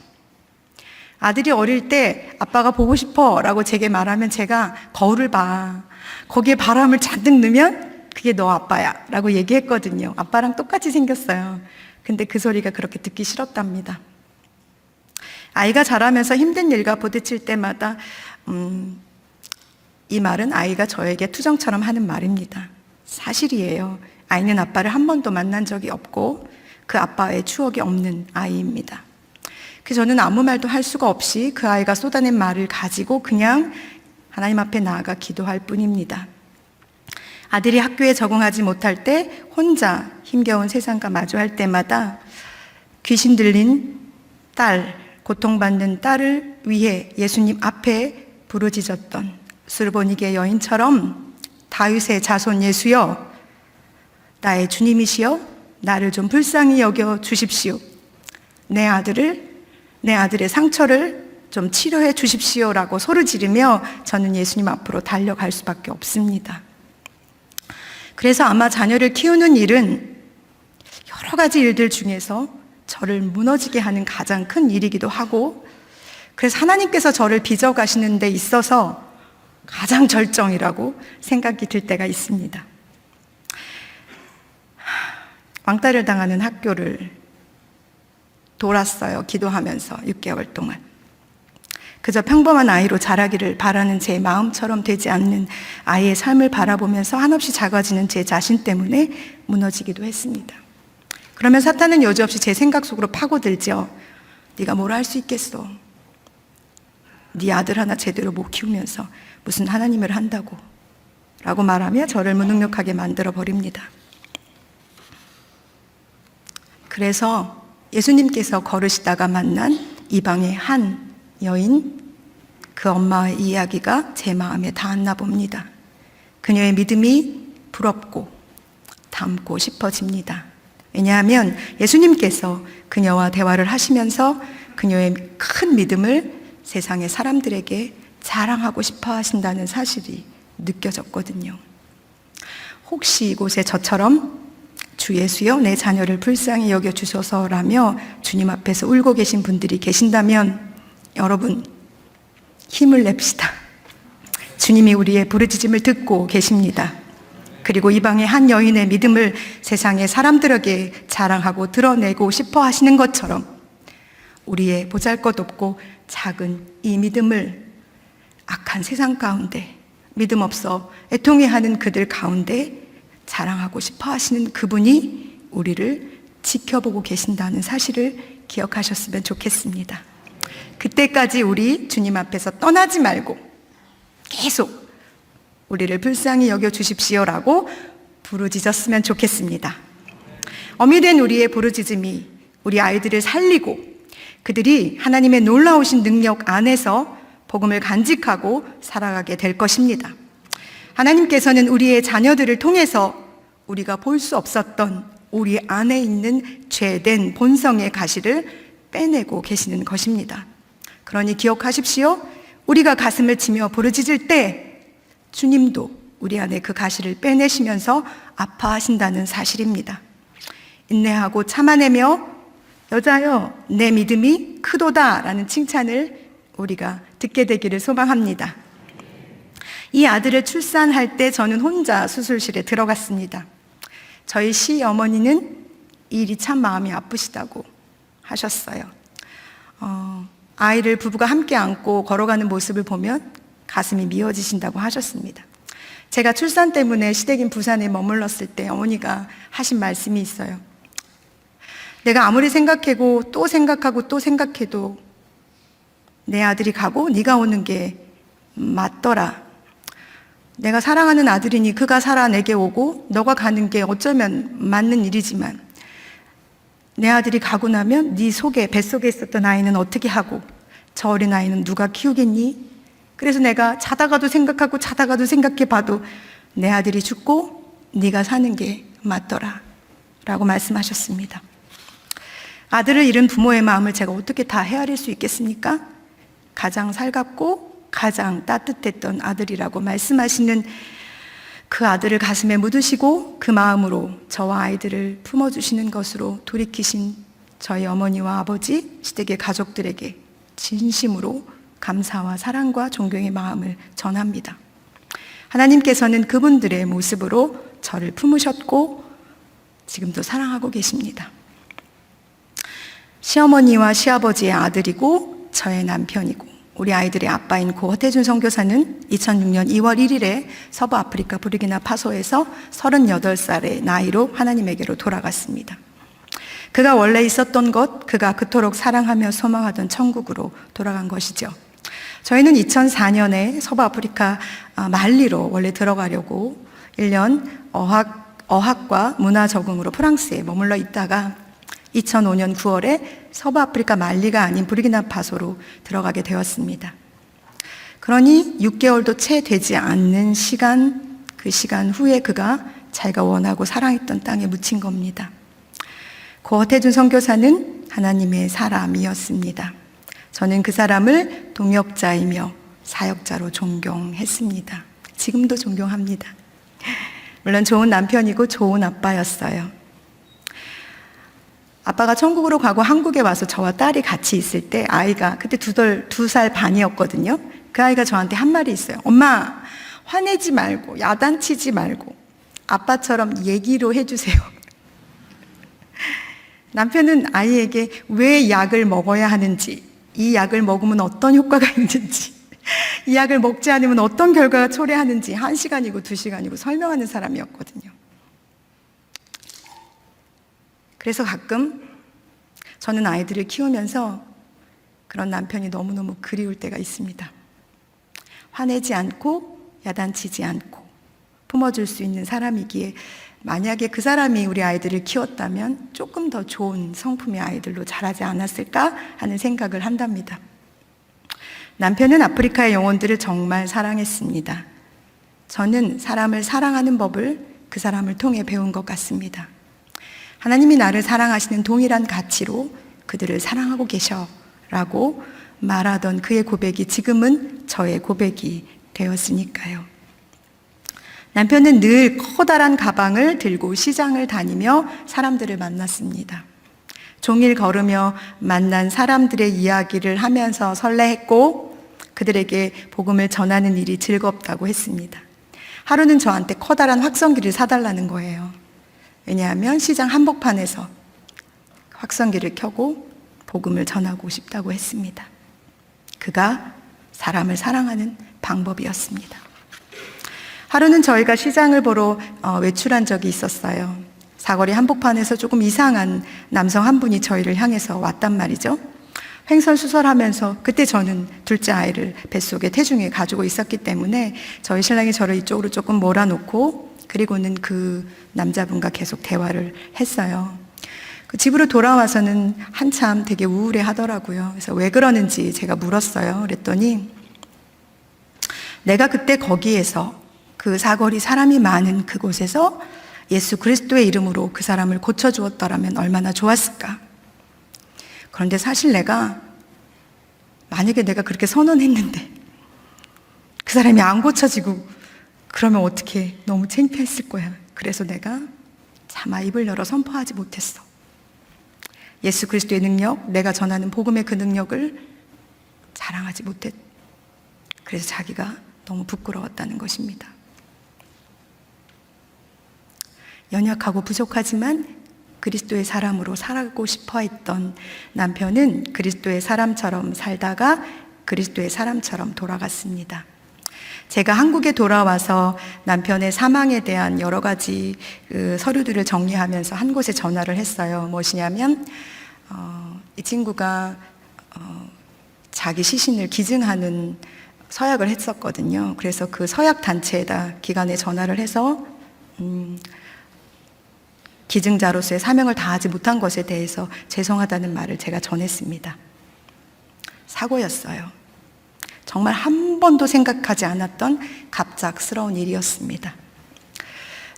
C: 아들이 어릴 때 아빠가 보고 싶어 라고 제게 말하면 제가 거울을 봐. 거기에 바람을 잔뜩 넣으면 그게 너 아빠야 라고 얘기했거든요. 아빠랑 똑같이 생겼어요. 근데 그 소리가 그렇게 듣기 싫었답니다. 아이가 자라면서 힘든 일과 부딪힐 때마다 이 말은 아이가 저에게 투정처럼 하는 말입니다. 사실이에요. 아이는 아빠를 한 번도 만난 적이 없고 그 아빠의 추억이 없는 아이입니다. 그래서 저는 아무 말도 할 수가 없이 그 아이가 쏟아낸 말을 가지고 그냥 하나님 앞에 나아가 기도할 뿐입니다. 아들이 학교에 적응하지 못할 때 혼자 힘겨운 세상과 마주할 때마다 귀신 들린 딸, 고통받는 딸을 위해 예수님 앞에 부르짖었던 수르보니게 여인처럼 다윗의 자손 예수여, 나의 주님이시여, 나를 좀 불쌍히 여겨 주십시오. 내 아들의 상처를 좀 치료해 주십시오라고 소리 지르며 저는 예수님 앞으로 달려갈 수밖에 없습니다. 그래서 아마 자녀를 키우는 일은 여러 가지 일들 중에서 저를 무너지게 하는 가장 큰 일이기도 하고, 그래서 하나님께서 저를 빚어가시는 데 있어서 가장 절정이라고 생각이 들 때가 있습니다. 왕따를 당하는 학교를 돌았어요. 기도하면서 6개월 동안. 그저 평범한 아이로 자라기를 바라는 제 마음처럼 되지 않는 아이의 삶을 바라보면서 한없이 작아지는 제 자신 때문에 무너지기도 했습니다. 그러면 사탄은 여지없이 제 생각 속으로 파고들죠. 네가 뭘 할 수 있겠어. 네 아들 하나 제대로 못 키우면서 무슨 하나님을 한다고 라고 말하며 저를 무능력하게 만들어 버립니다. 그래서 예수님께서 걸으시다가 만난 이방의 한 여인, 그 엄마의 이야기가 제 마음에 닿았나 봅니다. 그녀의 믿음이 부럽고 닮고 싶어집니다. 왜냐하면 예수님께서 그녀와 대화를 하시면서 그녀의 큰 믿음을 세상의 사람들에게 자랑하고 싶어 하신다는 사실이 느껴졌거든요. 혹시 이곳에 저처럼 주 예수여, 내 자녀를 불쌍히 여겨주소서라며 주님 앞에서 울고 계신 분들이 계신다면 여러분, 힘을 냅시다. 주님이 우리의 부르짖음을 듣고 계십니다. 그리고 이방의 한 여인의 믿음을 세상의 사람들에게 자랑하고 드러내고 싶어 하시는 것처럼 우리의 보잘것없고 작은 이 믿음을 악한 세상 가운데, 믿음 없어 애통해하는 그들 가운데 자랑하고 싶어 하시는 그분이 우리를 지켜보고 계신다는 사실을 기억하셨으면 좋겠습니다. 그때까지 우리 주님 앞에서 떠나지 말고 계속 우리를 불쌍히 여겨주십시오라고 부르짖었으면 좋겠습니다. 어미 된 우리의 부르짖음이 우리 아이들을 살리고 그들이 하나님의 놀라우신 능력 안에서 복음을 간직하고 살아가게 될 것입니다. 하나님께서는 우리의 자녀들을 통해서 우리가 볼 수 없었던 우리 안에 있는 죄된 본성의 가시를 빼내고 계시는 것입니다. 그러니 기억하십시오. 우리가 가슴을 치며 부르짖을 때 주님도 우리 안에 그 가시를 빼내시면서 아파하신다는 사실입니다. 인내하고 참아내며 여자여 내 믿음이 크도다 라는 칭찬을 우리가 듣게 되기를 소망합니다. 이 아들을 출산할 때 저는 혼자 수술실에 들어갔습니다. 저희 시어머니는 이 일이 참 마음이 아프시다고 하셨어요. 아이를 부부가 함께 안고 걸어가는 모습을 보면 가슴이 미어지신다고 하셨습니다. 제가 출산 때문에 시댁인 부산에 머물렀을 때 어머니가 하신 말씀이 있어요. 내가 아무리 생각하고 또 생각하고 또 생각해도 내 아들이 가고 네가 오는 게 맞더라. 내가 사랑하는 아들이니 그가 살아 내게 오고 너가 가는 게 어쩌면 맞는 일이지만 내 아들이 가고 나면 네 속에 뱃속에 있었던 아이는 어떻게 하고 저 어린 아이는 누가 키우겠니? 그래서 내가 자다가도 생각하고 자다가도 생각해봐도 내 아들이 죽고 네가 사는 게 맞더라 라고 말씀하셨습니다. 아들을 잃은 부모의 마음을 제가 어떻게 다 헤아릴 수 있겠습니까? 가장 살갑고 가장 따뜻했던 아들이라고 말씀하시는 그 아들을 가슴에 묻으시고 그 마음으로 저와 아이들을 품어주시는 것으로 돌이키신 저희 어머니와 아버지, 시댁의 가족들에게 진심으로 감사와 사랑과 존경의 마음을 전합니다. 하나님께서는 그분들의 모습으로 저를 품으셨고 지금도 사랑하고 계십니다. 시어머니와 시아버지의 아들이고 저의 남편이고 우리 아이들의 아빠인 고 허태준 선교사는 2006년 2월 1일에 서부 아프리카 부르키나파소에서 38살의 나이로 하나님에게로 돌아갔습니다. 그가 원래 있었던 것, 그가 그토록 사랑하며 소망하던 천국으로 돌아간 것이죠. 저희는 2004년에 서부아프리카 말리로 원래 들어가려고 1년 어학과 문화 적응으로 프랑스에 머물러 있다가 2005년 9월에 서부아프리카 말리가 아닌 부르키나파소로 들어가게 되었습니다. 그러니 6개월도 채 되지 않는 시간, 그 시간 후에 그가 자기가 원하고 사랑했던 땅에 묻힌 겁니다. 고허태준 선교사는 하나님의 사람이었습니다. 저는 그 사람을 동역자이며 사역자로 존경했습니다. 지금도 존경합니다. 물론 좋은 남편이고 좋은 아빠였어요. 아빠가 천국으로 가고 한국에 와서 저와 딸이 같이 있을 때 아이가 그때 2살 반이었거든요. 그 아이가 저한테 한 말이 있어요. 엄마, 화내지 말고 야단치지 말고 아빠처럼 얘기로 해주세요. 남편은 아이에게 왜 약을 먹어야 하는지, 이 약을 먹으면 어떤 효과가 있는지, 이 약을 먹지 않으면 어떤 결과가 초래하는지 1시간이고 2시간이고 설명하는 사람이었거든요. 그래서 가끔 저는 아이들을 키우면서 그런 남편이 너무너무 그리울 때가 있습니다. 화내지 않고 야단치지 않고 품어줄 수 있는 사람이기에 만약에 그 사람이 우리 아이들을 키웠다면 조금 더 좋은 성품의 아이들로 자라지 않았을까 하는 생각을 한답니다. 남편은 아프리카의 영혼들을 정말 사랑했습니다. 저는 사람을 사랑하는 법을 그 사람을 통해 배운 것 같습니다. 하나님이 나를 사랑하시는 동일한 가치로 그들을 사랑하고 계셔 라고 말하던 그의 고백이 지금은 저의 고백이 되었으니까요. 남편은 늘 커다란 가방을 들고 시장을 다니며 사람들을 만났습니다. 종일 걸으며 만난 사람들의 이야기를 하면서 설레했고 그들에게 복음을 전하는 일이 즐겁다고 했습니다. 하루는 저한테 커다란 확성기를 사달라는 거예요. 왜냐하면 시장 한복판에서 확성기를 켜고 복음을 전하고 싶다고 했습니다. 그가 사람을 사랑하는 방법이었습니다. 하루는 저희가 시장을 보러 외출한 적이 있었어요. 사거리 한복판에서 조금 이상한 남성 한 분이 저희를 향해서 왔단 말이죠. 횡설수설하면서 그때 저는 둘째 아이를 뱃속에 태중에 가지고 있었기 때문에 저희 신랑이 저를 이쪽으로 조금 몰아놓고 그리고는 그 남자분과 계속 대화를 했어요. 그 집으로 돌아와서는 한참 되게 우울해 하더라고요. 그래서 왜 그러는지 제가 물었어요. 그랬더니 내가 그때 거기에서 그 사거리 사람이 많은 그곳에서 예수 그리스도의 이름으로 그 사람을 고쳐주었더라면 얼마나 좋았을까. 그런데 사실 만약에 내가 그렇게 선언했는데 그 사람이 안 고쳐지고 그러면 어떻게 너무 창피했을 거야. 그래서 내가 차마 입을 열어 선포하지 못했어. 예수 그리스도의 능력, 내가 전하는 복음의 그 능력을 자랑하지 못했. 그래서 자기가 너무 부끄러웠다는 것입니다. 연약하고 부족하지만 그리스도의 사람으로 살고 싶어 했던 남편은 그리스도의 사람처럼 살다가 그리스도의 사람처럼 돌아갔습니다. 제가 한국에 돌아와서 남편의 사망에 대한 여러 가지 서류들을 정리하면서 한 곳에 전화를 했어요. 무엇이냐면 이 친구가 자기 시신을 기증하는 서약을 했었거든요. 그래서 그 서약 단체에다 기관에 전화를 해서 기증자로서의 사명을 다하지 못한 것에 대해서 죄송하다는 말을 제가 전했습니다. 사고였어요. 정말 한 번도 생각하지 않았던 갑작스러운 일이었습니다.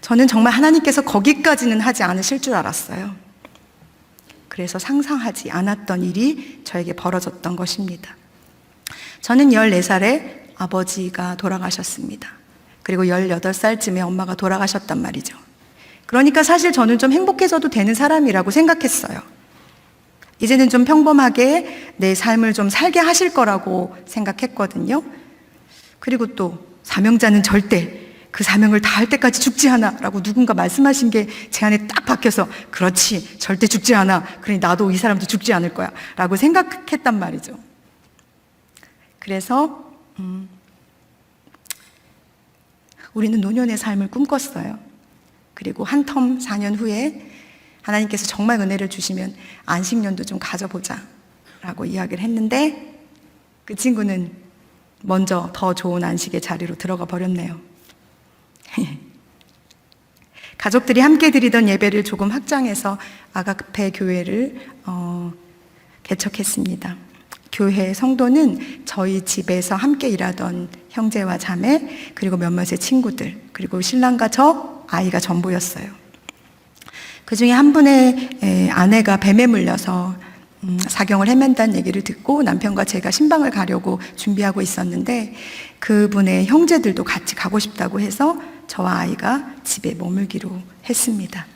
C: 저는 정말 하나님께서 거기까지는 하지 않으실 줄 알았어요. 그래서 상상하지 않았던 일이 저에게 벌어졌던 것입니다. 저는 14살에 아버지가 돌아가셨습니다. 그리고 18살쯤에 엄마가 돌아가셨단 말이죠. 그러니까 사실 저는 좀 행복해져도 되는 사람이라고 생각했어요. 이제는 좀 평범하게 내 삶을 좀 살게 하실 거라고 생각했거든요. 그리고 또 사명자는 절대 그 사명을 다할 때까지 죽지 않아 라고 누군가 말씀하신 게 제 안에 딱 박혀서 그렇지, 절대 죽지 않아. 그러니 나도 이 사람도 죽지 않을 거야 라고 생각했단 말이죠. 그래서 우리는 노년의 삶을 꿈꿨어요. 그리고 한 텀 4년 후에 하나님께서 정말 은혜를 주시면 안식년도 좀 가져보자 라고 이야기를 했는데 그 친구는 먼저 더 좋은 안식의 자리로 들어가 버렸네요. 가족들이 함께 드리던 예배를 조금 확장해서 아가페 교회를 개척했습니다. 교회 성도는 저희 집에서 함께 일하던 형제와 자매, 그리고 몇몇의 친구들, 그리고 신랑과 저 아이가 전부였어요. 그 중에 한 분의 아내가 뱀에 물려서 사경을 헤맨다는 얘기를 듣고 남편과 제가 신방을 가려고 준비하고 있었는데 그분의 형제들도 같이 가고 싶다고 해서 저와 아이가 집에 머물기로 했습니다.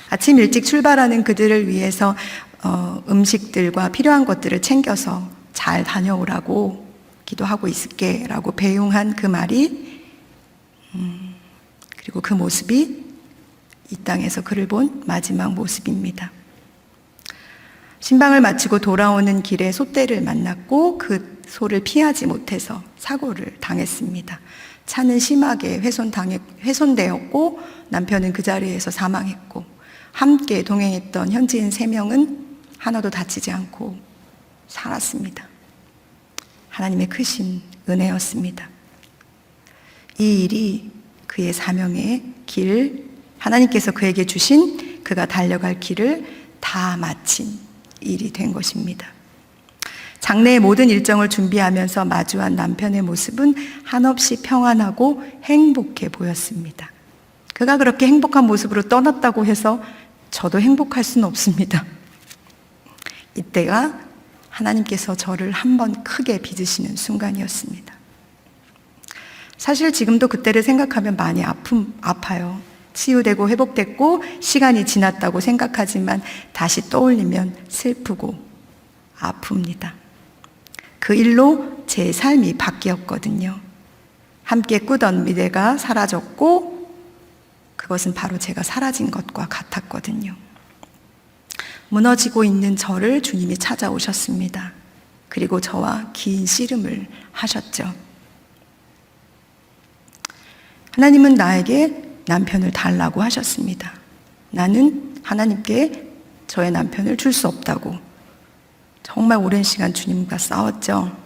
C: 아침 일찍 출발하는 그들을 위해서 음식들과 필요한 것들을 챙겨서 잘 다녀오라고 기도하고 있을게 라고 배웅한 그 말이 그리고 그 모습이 이 땅에서 그를 본 마지막 모습입니다. 신방을 마치고 돌아오는 길에 소떼를 만났고 그 소를 피하지 못해서 사고를 당했습니다. 차는 심하게 훼손되었고 남편은 그 자리에서 사망했고 함께 동행했던 현지인 3명은 하나도 다치지 않고 살았습니다. 하나님의 크신 은혜였습니다. 이 일이 그의 사명의 길, 하나님께서 그에게 주신 그가 달려갈 길을 다 마친 일이 된 것입니다. 장래의 모든 일정을 준비하면서 마주한 남편의 모습은 한없이 평안하고 행복해 보였습니다. 그가 그렇게 행복한 모습으로 떠났다고 해서 저도 행복할 수는 없습니다. 이때가 하나님께서 저를 한번 크게 빚으시는 순간이었습니다. 사실 지금도 그때를 생각하면 많이 아파요. 치유되고 회복됐고 시간이 지났다고 생각하지만 다시 떠올리면 슬프고 아픕니다. 그 일로 제 삶이 바뀌었거든요. 함께 꾸던 미래가 사라졌고 그것은 바로 제가 사라진 것과 같았거든요. 무너지고 있는 저를 주님이 찾아오셨습니다. 그리고 저와 긴 씨름을 하셨죠. 하나님은 나에게 남편을 달라고 하셨습니다. 나는 하나님께 저의 남편을 줄 수 없다고 정말 오랜 시간 주님과 싸웠죠.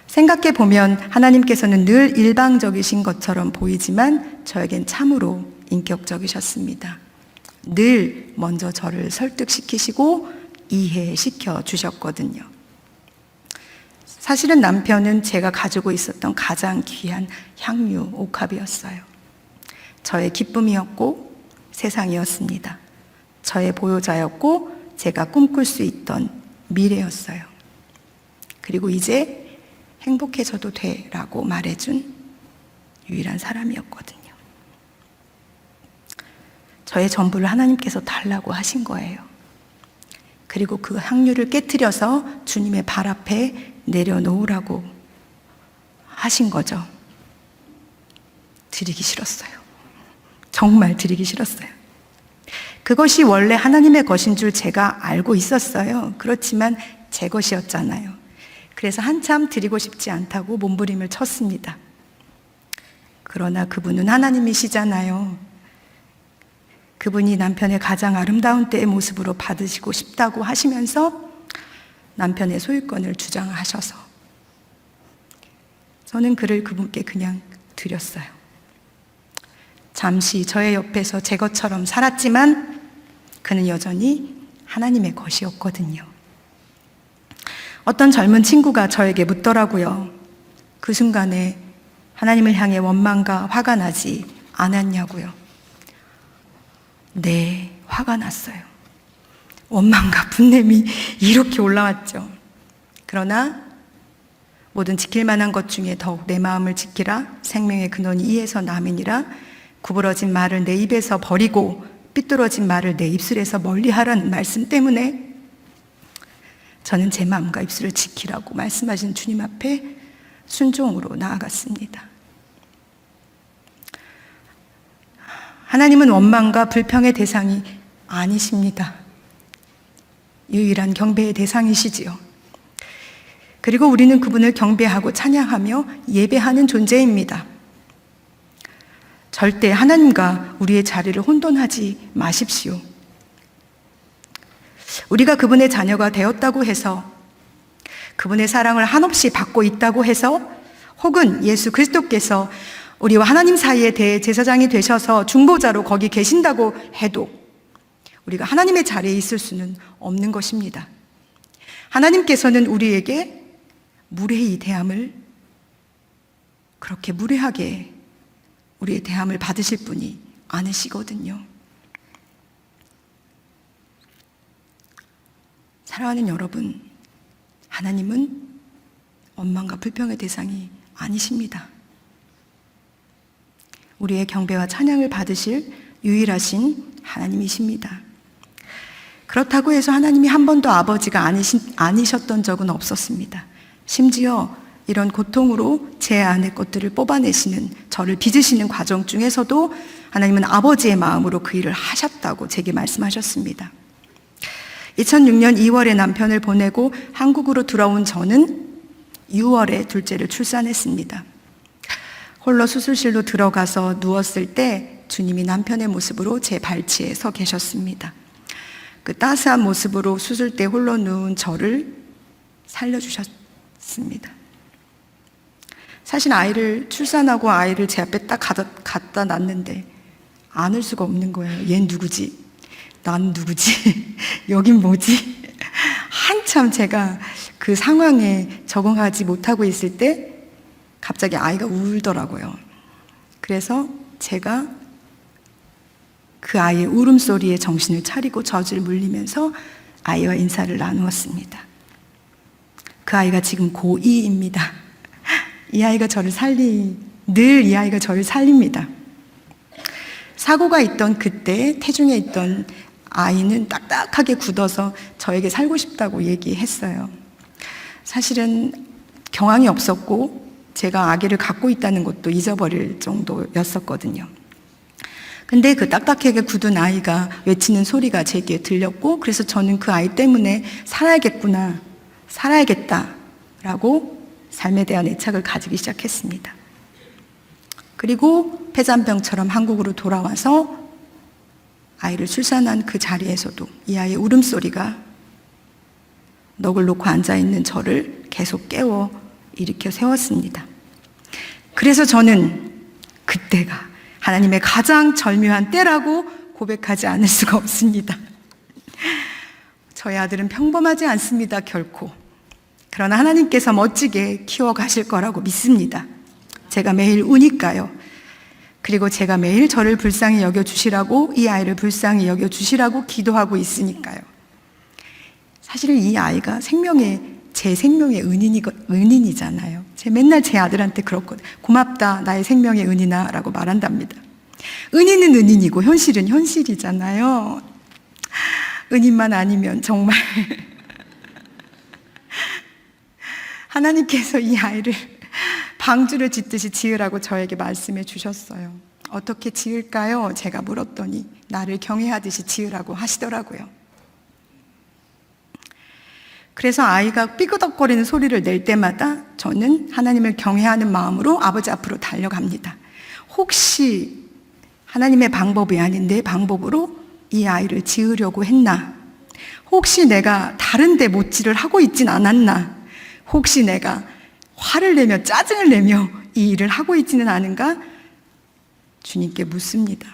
C: 생각해 보면 하나님께서는 늘 일방적이신 것처럼 보이지만 저에겐 참으로 인격적이셨습니다. 늘 먼저 저를 설득시키시고 이해시켜 주셨거든요. 사실은 남편은 제가 가지고 있었던 가장 귀한 향유 옥합이었어요. 저의 기쁨이었고 세상이었습니다. 저의 보호자였고 제가 꿈꿀 수 있던 미래였어요. 그리고 이제 행복해져도 돼 라고 말해준 유일한 사람이었거든요. 저의 전부를 하나님께서 달라고 하신 거예요. 그리고 그 향유를 깨트려서 주님의 발 앞에 내려놓으라고 하신 거죠. 드리기 싫었어요. 정말 드리기 싫었어요. 그것이 원래 하나님의 것인 줄 제가 알고 있었어요. 그렇지만 제 것이었잖아요. 그래서 한참 드리고 싶지 않다고 몸부림을 쳤습니다. 그러나 그분은 하나님이시잖아요. 그분이 남편의 가장 아름다운 때의 모습으로 받으시고 싶다고 하시면서 남편의 소유권을 주장하셔서 저는 그를 그분께 그냥 드렸어요. 잠시 저의 옆에서 제 것처럼 살았지만 그는 여전히 하나님의 것이었거든요. 어떤 젊은 친구가 저에게 묻더라고요. 그 순간에 하나님을 향해 원망과 화가 나지 않았냐고요. 네, 화가 났어요. 원망과 분냄이 이렇게 올라왔죠. 그러나 모든 지킬 만한 것 중에 더욱 내 마음을 지키라. 생명의 근원이 이에서 남이니라. 구부러진 말을 내 입에서 버리고 삐뚤어진 말을 내 입술에서 멀리하라는 말씀 때문에 저는 제 마음과 입술을 지키라고 말씀하신 주님 앞에 순종으로 나아갔습니다. 하나님은 원망과 불평의 대상이 아니십니다. 유일한 경배의 대상이시지요. 그리고 우리는 그분을 경배하고 찬양하며 예배하는 존재입니다. 절대 하나님과 우리의 자리를 혼돈하지 마십시오. 우리가 그분의 자녀가 되었다고 해서, 그분의 사랑을 한없이 받고 있다고 해서, 혹은 예수 그리스도께서 우리와 하나님 사이에 대제사장이 되셔서 중보자로 거기 계신다고 해도 우리가 하나님의 자리에 있을 수는 없는 것입니다. 하나님께서는 우리에게 무례히 대함을, 그렇게 무례하게 우리의 대함을 받으실 분이 아니시거든요. 사랑하는 여러분, 하나님은 원망과 불평의 대상이 아니십니다. 우리의 경배와 찬양을 받으실 유일하신 하나님이십니다. 그렇다고 해서 하나님이 한 번도 아버지가 아니셨던 적은 없었습니다. 심지어 이런 고통으로 제 안의 것들을 뽑아내시는, 저를 빚으시는 과정 중에서도 하나님은 아버지의 마음으로 그 일을 하셨다고 제게 말씀하셨습니다. 2006년 2월에 남편을 보내고 한국으로 돌아온 저는 6월에 둘째를 출산했습니다. 홀로 수술실로 들어가서 누웠을 때 주님이 남편의 모습으로 제 발치에 서 계셨습니다. 그 따스한 모습으로 수술대 홀로 누운 저를 살려주셨습니다. 사실 아이를 출산하고 아이를 제 앞에 딱 갖다 놨는데 안을 수가 없는 거예요. 얜 누구지? 난 누구지? 여긴 뭐지? 한참 제가 그 상황에 적응하지 못하고 있을 때 갑자기 아이가 울더라고요. 그래서 제가 그 아이의 울음소리에 정신을 차리고 젖을 물리면서 아이와 인사를 나누었습니다. 그 아이가 지금 고2입니다. 이 아이가 늘 이 아이가 저를 살립니다. 사고가 있던 그때 태중에 있던 아이는 딱딱하게 굳어서 저에게 살고 싶다고 얘기했어요. 사실은 경황이 없었고 제가 아기를 갖고 있다는 것도 잊어버릴 정도였었거든요. 근데 그 딱딱하게 굳은 아이가 외치는 소리가 제 귀에 들렸고, 그래서 저는 그 아이 때문에 살아야겠구나, 살아야겠다라고 삶에 대한 애착을 가지기 시작했습니다. 그리고 폐잔병처럼 한국으로 돌아와서 아이를 출산한 그 자리에서도 이 아이의 울음소리가 넋을 놓고 앉아있는 저를 계속 깨워 일으켜 세웠습니다. 그래서 저는 그때가 하나님의 가장 절묘한 때라고 고백하지 않을 수가 없습니다. 저희 아들은 평범하지 않습니다, 결코. 그러나 하나님께서 멋지게 키워가실 거라고 믿습니다. 제가 매일 우니까요. 그리고 제가 매일 저를 불쌍히 여겨주시라고, 이 아이를 불쌍히 여겨주시라고 기도하고 있으니까요. 사실 이 아이가 제 생명의 은인이잖아요. 제가 맨날 제 아들한테 그렇거든요. 고맙다, 나의 생명의 은인아 라고 말한답니다. 은인은 은인이고 현실은 현실이잖아요. 은인만 아니면 정말 하나님께서 이 아이를 방주를 짓듯이 지으라고 저에게 말씀해 주셨어요. 어떻게 지을까요? 제가 물었더니 나를 경외하듯이 지으라고 하시더라고요. 그래서 아이가 삐그덕거리는 소리를 낼 때마다 저는 하나님을 경외하는 마음으로 아버지 앞으로 달려갑니다. 혹시 하나님의 방법이 아닌 내 방법으로 이 아이를 지으려고 했나? 혹시 내가 다른 데 못질을 하고 있진 않았나? 혹시 내가 화를 내며 짜증을 내며 이 일을 하고 있지는 않은가? 주님께 묻습니다.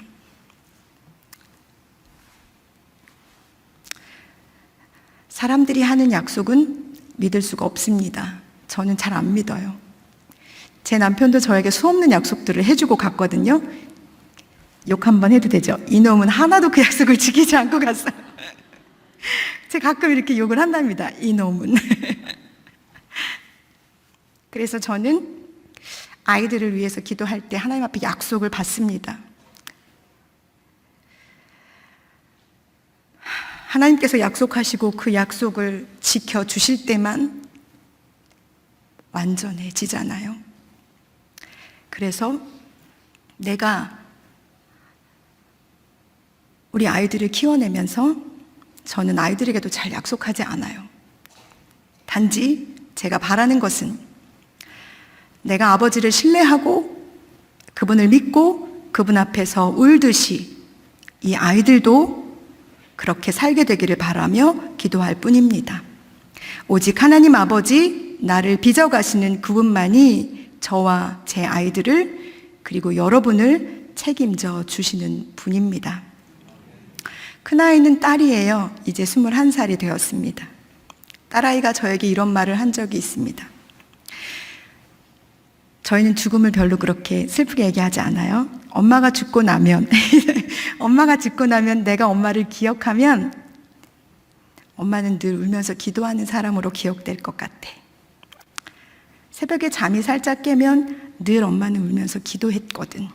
C: 사람들이 하는 약속은 믿을 수가 없습니다. 저는 잘 안 믿어요. 제 남편도 저에게 수없는 약속들을 해주고 갔거든요. 욕 한번 해도 되죠? 이놈은 하나도 그 약속을 지키지 않고 갔어요. 제가 가끔 이렇게 욕을 한답니다. 이놈은. 그래서 저는 아이들을 위해서 기도할 때 하나님 앞에 약속을 받습니다. 하나님께서 약속하시고 그 약속을 지켜주실 때만 완전해지잖아요. 그래서 내가 우리 아이들을 키워내면서 저는 아이들에게도 잘 약속하지 않아요. 단지 제가 바라는 것은 내가 아버지를 신뢰하고 그분을 믿고 그분 앞에서 울듯이 이 아이들도 그렇게 살게 되기를 바라며 기도할 뿐입니다. 오직 하나님 아버지, 나를 빚어가시는 그분만이 저와 제 아이들을 그리고 여러분을 책임져 주시는 분입니다. 큰아이는 딸이에요. 이제 21살이 되었습니다. 딸아이가 저에게 이런 말을 한 적이 있습니다. 저희는 죽음을 별로 그렇게 슬프게 얘기하지 않아요. 엄마가 죽고 나면 내가 엄마를 기억하면 엄마는 늘 울면서 기도하는 사람으로 기억될 것 같아. 새벽에 잠이 살짝 깨면 늘 엄마는 울면서 기도했거든.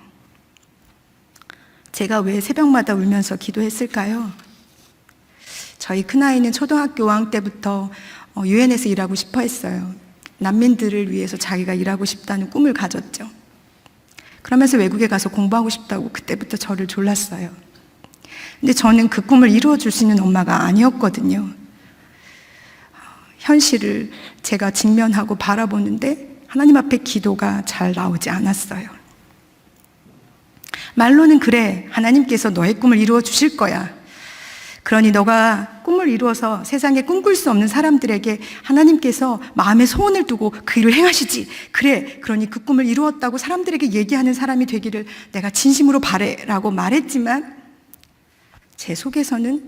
C: 제가 왜 새벽마다 울면서 기도했을까요? 저희 큰아이는 초등학교 5학년 때부터 유엔에서 일하고 싶어 했어요. 난민들을 위해서 자기가 일하고 싶다는 꿈을 가졌죠. 그러면서 외국에 가서 공부하고 싶다고 그때부터 저를 졸랐어요. 근데 저는 그 꿈을 이루어줄 수 있는 엄마가 아니었거든요. 현실을 제가 직면하고 바라보는데 하나님 앞에 기도가 잘 나오지 않았어요. 말로는 그래, 하나님께서 너의 꿈을 이루어 주실 거야. 그러니 너가 꿈을 이루어서 세상에 꿈꿀 수 없는 사람들에게 하나님께서 마음에 소원을 두고 그 일을 행하시지. 그래, 그러니 그 꿈을 이루었다고 사람들에게 얘기하는 사람이 되기를 내가 진심으로 바래라고 말했지만 제 속에서는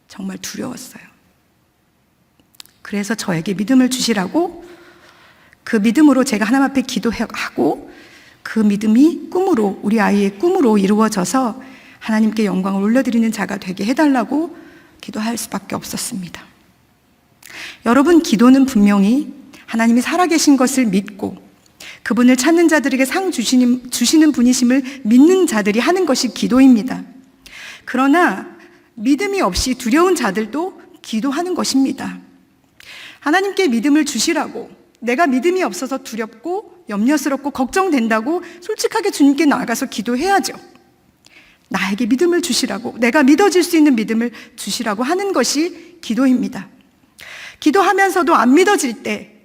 C: 정말 두려웠어요. 그래서 저에게 믿음을 주시라고, 그 믿음으로 제가 하나님 앞에 기도하고 그 믿음이 꿈으로, 우리 아이의 꿈으로 이루어져서 하나님께 영광을 올려드리는 자가 되게 해달라고 기도할 수밖에 없었습니다. 여러분, 기도는 분명히 하나님이 살아계신 것을 믿고 그분을 찾는 자들에게 상 주시는 분이심을 믿는 자들이 하는 것이 기도입니다. 그러나 믿음이 없이 두려운 자들도 기도하는 것입니다. 하나님께 믿음을 주시라고, 내가 믿음이 없어서 두렵고 염려스럽고 걱정된다고 솔직하게 주님께 나아가서 기도해야죠. 나에게 믿음을 주시라고, 내가 믿어질 수 있는 믿음을 주시라고 하는 것이 기도입니다. 기도하면서도 안 믿어질 때,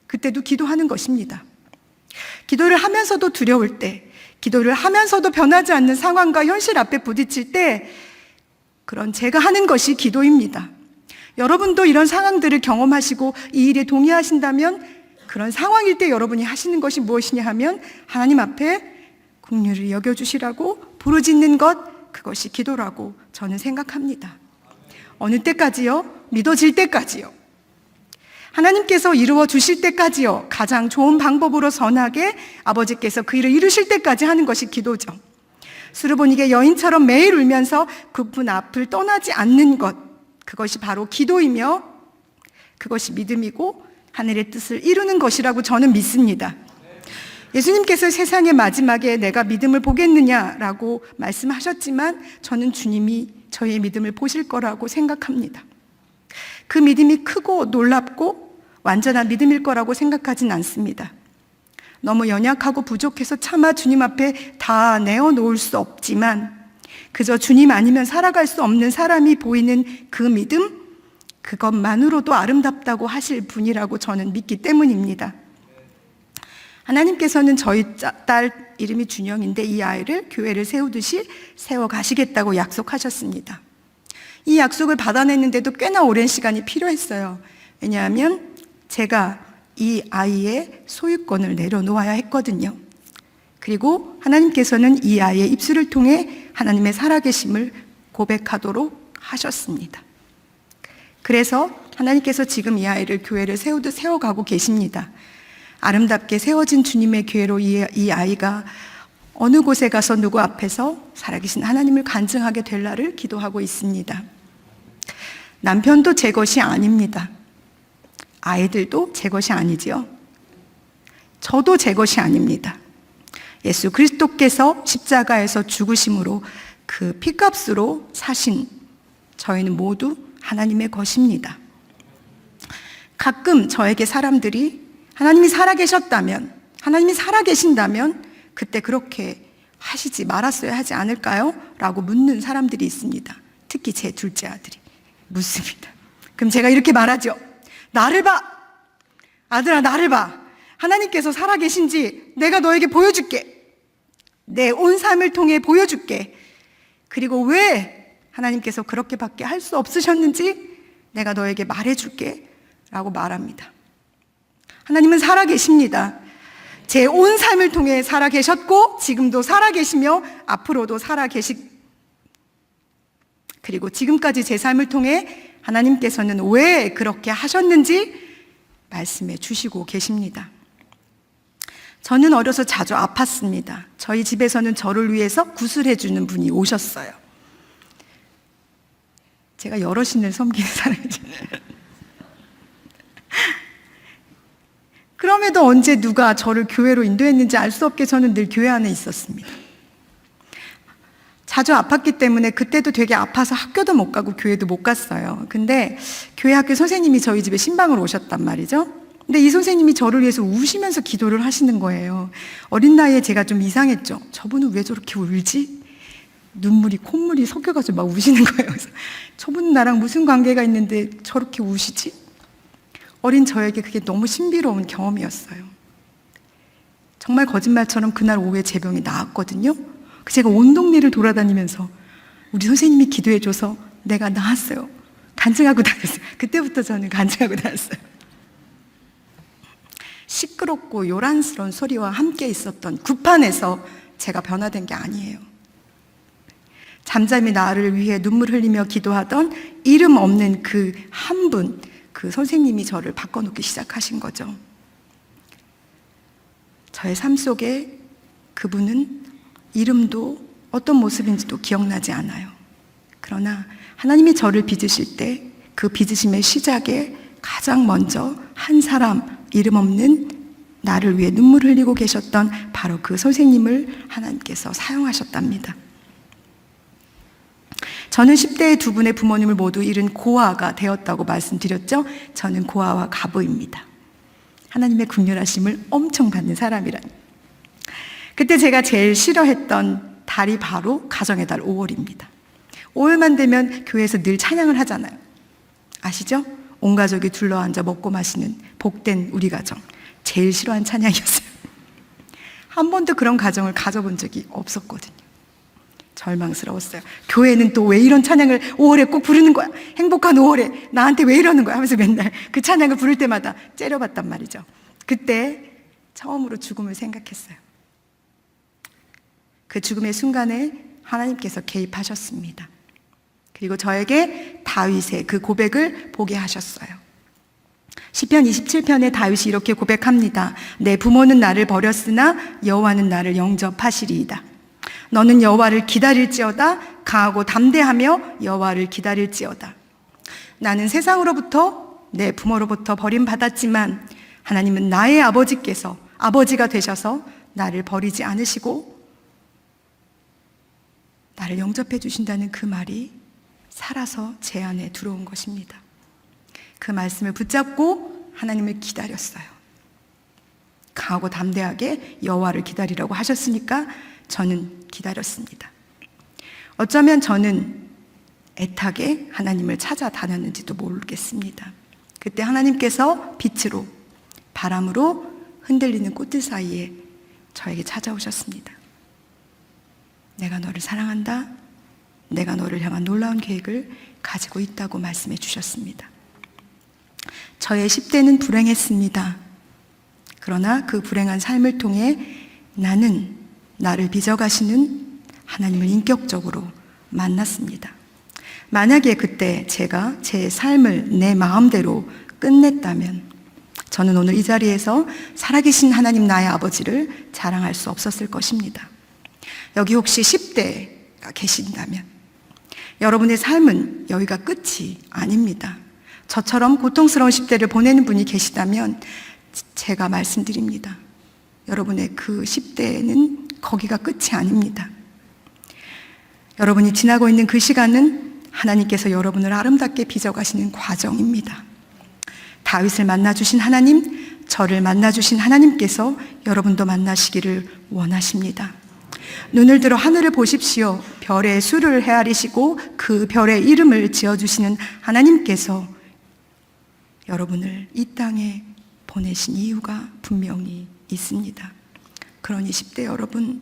C: 그때도 기도하는 것입니다. 기도를 하면서도 두려울 때, 기도를 하면서도 변하지 않는 상황과 현실 앞에 부딪힐 때, 그런 제가 하는 것이 기도입니다. 여러분도 이런 상황들을 경험하시고 이 일에 동의하신다면 그런 상황일 때 여러분이 하시는 것이 무엇이냐 하면 하나님 앞에 긍휼을 여겨주시라고 부르짖는 것, 그것이 기도라고 저는 생각합니다. 어느 때까지요? 믿어질 때까지요. 하나님께서 이루어 주실 때까지요. 가장 좋은 방법으로 선하게 아버지께서 그 일을 이루실 때까지 하는 것이 기도죠. 수르보니게 여인처럼 매일 울면서 그분 앞을 떠나지 않는 것, 그것이 바로 기도이며 그것이 믿음이고 하늘의 뜻을 이루는 것이라고 저는 믿습니다. 예수님께서 세상의 마지막에 내가 믿음을 보겠느냐라고 말씀하셨지만 저는 주님이 저의 믿음을 보실 거라고 생각합니다. 그 믿음이 크고 놀랍고 완전한 믿음일 거라고 생각하진 않습니다. 너무 연약하고 부족해서 차마 주님 앞에 다 내어놓을 수 없지만 그저 주님 아니면 살아갈 수 없는 사람이 보이는 그 믿음, 그것만으로도 아름답다고 하실 분이라고 저는 믿기 때문입니다. 하나님께서는 저희 딸 이름이 준영인데 이 아이를 교회를 세우듯이 세워가시겠다고 약속하셨습니다. 이 약속을 받아냈는데도 꽤나 오랜 시간이 필요했어요. 왜냐하면 제가 이 아이의 소유권을 내려놓아야 했거든요. 그리고 하나님께서는 이 아이의 입술을 통해 하나님의 살아계심을 고백하도록 하셨습니다. 그래서 하나님께서 지금 이 아이를 교회를 세우듯 세워가고 계십니다. 아름답게 세워진 주님의 교회로 이 아이가 어느 곳에 가서 누구 앞에서 살아계신 하나님을 간증하게 될 날을 기도하고 있습니다. 남편도 제 것이 아닙니다. 아이들도 제 것이 아니지요. 저도 제 것이 아닙니다. 예수 그리스도께서 십자가에서 죽으심으로 그 피값으로 사신 저희는 모두 하나님의 것입니다. 가끔 저에게 사람들이 하나님이 살아계셨다면, 하나님이 살아계신다면 그때 그렇게 하시지 말았어야 하지 않을까요? 라고 묻는 사람들이 있습니다. 특히 제 둘째 아들이 묻습니다. 그럼 제가 이렇게 말하죠. 나를 봐! 아들아, 나를 봐! 하나님께서 살아계신지 내가 너에게 보여줄게. 내 온 삶을 통해 보여줄게. 그리고 왜 하나님께서 그렇게밖에 할 수 없으셨는지 내가 너에게 말해줄게 라고 말합니다. 하나님은 살아계십니다. 제 온 삶을 통해 살아계셨고 지금도 살아계시며 앞으로도 그리고 지금까지 제 삶을 통해 하나님께서는 왜 그렇게 하셨는지 말씀해 주시고 계십니다. 저는 어려서 자주 아팠습니다. 저희 집에서는 저를 위해서 구슬해 주는 분이 오셨어요. 제가 여러 신을 섬기는 사람이죠. 그럼에도 언제 누가 저를 교회로 인도했는지 알 수 없게 저는 늘 교회 안에 있었습니다. 자주 아팠기 때문에 그때도 되게 아파서 학교도 못 가고 교회도 못 갔어요. 근데 교회 학교 선생님이 저희 집에 신방으로 오셨단 말이죠. 근데 이 선생님이 저를 위해서 우시면서 기도를 하시는 거예요. 어린 나이에 제가 좀 이상했죠. 저분은 왜 저렇게 울지? 눈물이 콧물이 섞여가지고 막 우시는 거예요. 그래서 저분은 나랑 무슨 관계가 있는데 저렇게 우시지? 어린 저에게 그게 너무 신비로운 경험이었어요. 정말 거짓말처럼 그날 오후에 제 병이 나았거든요. 제가 온 동네를 돌아다니면서 우리 선생님이 기도해줘서 내가 나았어요. 간증하고 다녔어요. 그때부터 저는 간증하고 다녔어요. 시끄럽고 요란스러운 소리와 함께 있었던 굿판에서 제가 변화된 게 아니에요. 잠잠히 나를 위해 눈물 흘리며 기도하던 이름 없는 그 한 분, 그 선생님이 저를 바꿔놓기 시작하신 거죠. 저의 삶 속에 그분은 이름도 어떤 모습인지도 기억나지 않아요. 그러나 하나님이 저를 빚으실 때 그 빚으심의 시작에 가장 먼저 한 사람, 이름 없는 나를 위해 눈물 흘리고 계셨던 바로 그 선생님을 하나님께서 사용하셨답니다. 저는 10대의 두 분의 부모님을 모두 잃은 고아가 되었다고 말씀드렸죠. 저는 고아와 가부입니다. 하나님의 긍휼하심을 엄청 받는 사람이라니. 그때 제가 제일 싫어했던 달이 바로 가정의 달 5월입니다. 5월만 되면 교회에서 늘 찬양을 하잖아요. 아시죠? 온 가족이 둘러앉아 먹고 마시는 복된 우리 가정. 제일 싫어하는 찬양이었어요. 한 번도 그런 가정을 가져본 적이 없었거든요. 절망스러웠어요. 교회는 또 왜 이런 찬양을 5월에 꼭 부르는 거야? 행복한 5월에 나한테 왜 이러는 거야? 하면서 맨날 그 찬양을 부를 때마다 째려봤단 말이죠. 그때 처음으로 죽음을 생각했어요. 그 죽음의 순간에 하나님께서 개입하셨습니다. 그리고 저에게 다윗의 그 고백을 보게 하셨어요. 시편 27편에 다윗이 이렇게 고백합니다. 내 부모는 나를 버렸으나 여호와는 나를 영접하시리이다. 너는 여호와를 기다릴지어다. 강하고 담대하며 여호와를 기다릴지어다. 나는 세상으로부터 내 부모로부터 버림받았지만 하나님은 나의 아버지께서 아버지가 되셔서 나를 버리지 않으시고 나를 영접해 주신다는 그 말이 살아서 제 안에 들어온 것입니다. 그 말씀을 붙잡고 하나님을 기다렸어요. 강하고 담대하게 여호와를 기다리라고 하셨으니까 저는 기다렸습니다. 어쩌면 저는 애타게 하나님을 찾아다녔는지도 모르겠습니다. 그때 하나님께서 빛으로 바람으로 흔들리는 꽃들 사이에 저에게 찾아오셨습니다. 내가 너를 사랑한다. 내가 너를 향한 놀라운 계획을 가지고 있다고 말씀해 주셨습니다. 저의 10대는 불행했습니다. 그러나 그 불행한 삶을 통해 나는 나를 빚어가시는 하나님을 인격적으로 만났습니다. 만약에 그때 제가 제 삶을 내 마음대로 끝냈다면 저는 오늘 이 자리에서 살아계신 하나님 나의 아버지를 자랑할 수 없었을 것입니다. 여기 혹시 10대가 계신다면 여러분의 삶은 여기가 끝이 아닙니다. 저처럼 고통스러운 10대를 보내는 분이 계시다면 제가 말씀드립니다. 여러분의 그 10대는 거기가 끝이 아닙니다. 여러분이 지나고 있는 그 시간은 하나님께서 여러분을 아름답게 빚어가시는 과정입니다. 다윗을 만나주신 하나님, 저를 만나주신 하나님께서 여러분도 만나시기를 원하십니다. 눈을 들어 하늘을 보십시오. 별의 수를 헤아리시고 그 별의 이름을 지어주시는 하나님께서 여러분을 이 땅에 보내신 이유가 분명히 있습니다. 그러니 10대 여러분,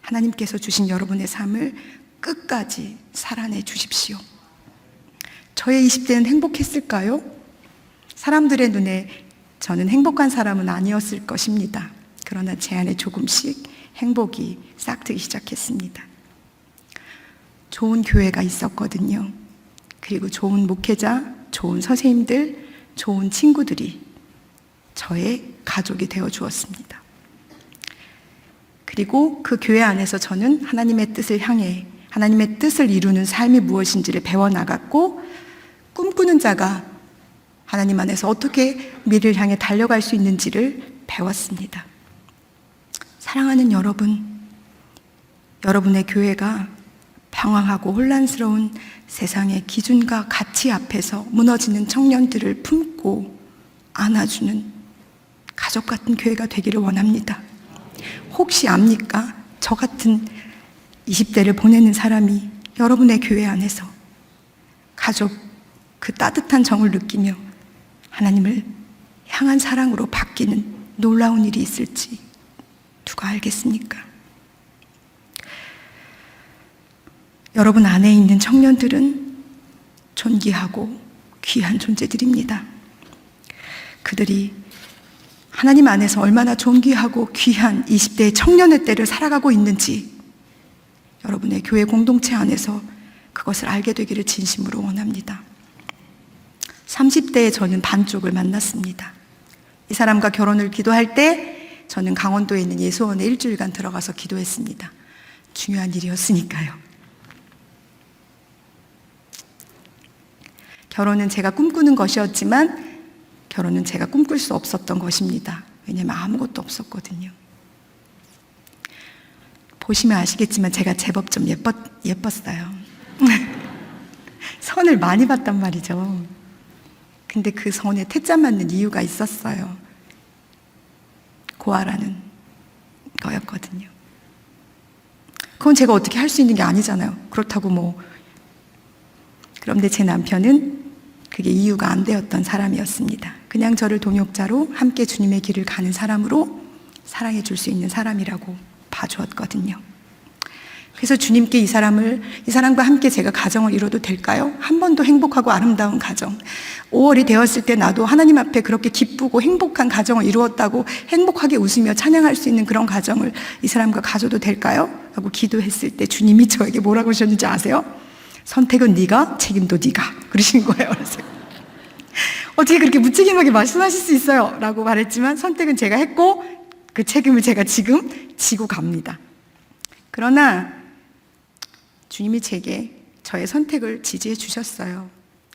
C: 하나님께서 주신 여러분의 삶을 끝까지 살아내 주십시오. 저의 20대는 행복했을까요? 사람들의 눈에 저는 행복한 사람은 아니었을 것입니다. 그러나 제 안에 조금씩 행복이 싹트기 시작했습니다. 좋은 교회가 있었거든요. 그리고 좋은 목회자, 좋은 선생님들, 좋은 친구들이 저의 가족이 되어 주었습니다. 그리고 그 교회 안에서 저는 하나님의 뜻을 향해 하나님의 뜻을 이루는 삶이 무엇인지를 배워나갔고, 꿈꾸는 자가 하나님 안에서 어떻게 미래를 향해 달려갈 수 있는지를 배웠습니다. 사랑하는 여러분, 여러분의 교회가 방황하고 혼란스러운 세상의 기준과 가치 앞에서 무너지는 청년들을 품고 안아주는 가족 같은 교회가 되기를 원합니다. 혹시 압니까? 저 같은 20대를 보내는 사람이 여러분의 교회 안에서 가족 그 따뜻한 정을 느끼며 하나님을 향한 사랑으로 바뀌는 놀라운 일이 있을지 누가 알겠습니까? 여러분 안에 있는 청년들은 존귀하고 귀한 존재들입니다. 그들이 하나님 안에서 얼마나 존귀하고 귀한 20대의 청년의 때를 살아가고 있는지 여러분의 교회 공동체 안에서 그것을 알게 되기를 진심으로 원합니다. 30대에 저는 반쪽을 만났습니다. 이 사람과 결혼을 기도할 때 저는 강원도에 있는 예수원에 일주일간 들어가서 기도했습니다. 중요한 일이었으니까요. 결혼은 제가 꿈꾸는 것이었지만 결혼은 제가 꿈꿀 수 없었던 것입니다. 왜냐하면 아무것도 없었거든요. 보시면 아시겠지만 제가 제법 좀 예뻤어요. 선을 많이 봤단 말이죠. 근데 그 선에 태자 맞는 이유가 있었어요. 고아라는 거였거든요. 그건 제가 어떻게 할 수 있는 게 아니잖아요. 그렇다고 그런데 제 남편은 그게 이유가 안 되었던 사람이었습니다. 그냥 저를 동역자로 함께 주님의 길을 가는 사람으로 사랑해 줄 수 있는 사람이라고 봐주었거든요. 그래서 주님께 이 사람과 함께 제가 가정을 이뤄도 될까요? 한 번도 행복하고 아름다운 가정. 5월이 되었을 때 나도 하나님 앞에 그렇게 기쁘고 행복한 가정을 이루었다고 행복하게 웃으며 찬양할 수 있는 그런 가정을 이 사람과 가져도 될까요? 하고 기도했을 때 주님이 저에게 뭐라고 하셨는지 아세요? 선택은 네가, 책임도 네가. 그러신 거예요. 그래서 어떻게 그렇게 무책임하게 말씀하실 수 있어요? 라고 말했지만 선택은 제가 했고 그 책임을 제가 지금 지고 갑니다. 그러나 주님이 제게 저의 선택을 지지해 주셨어요.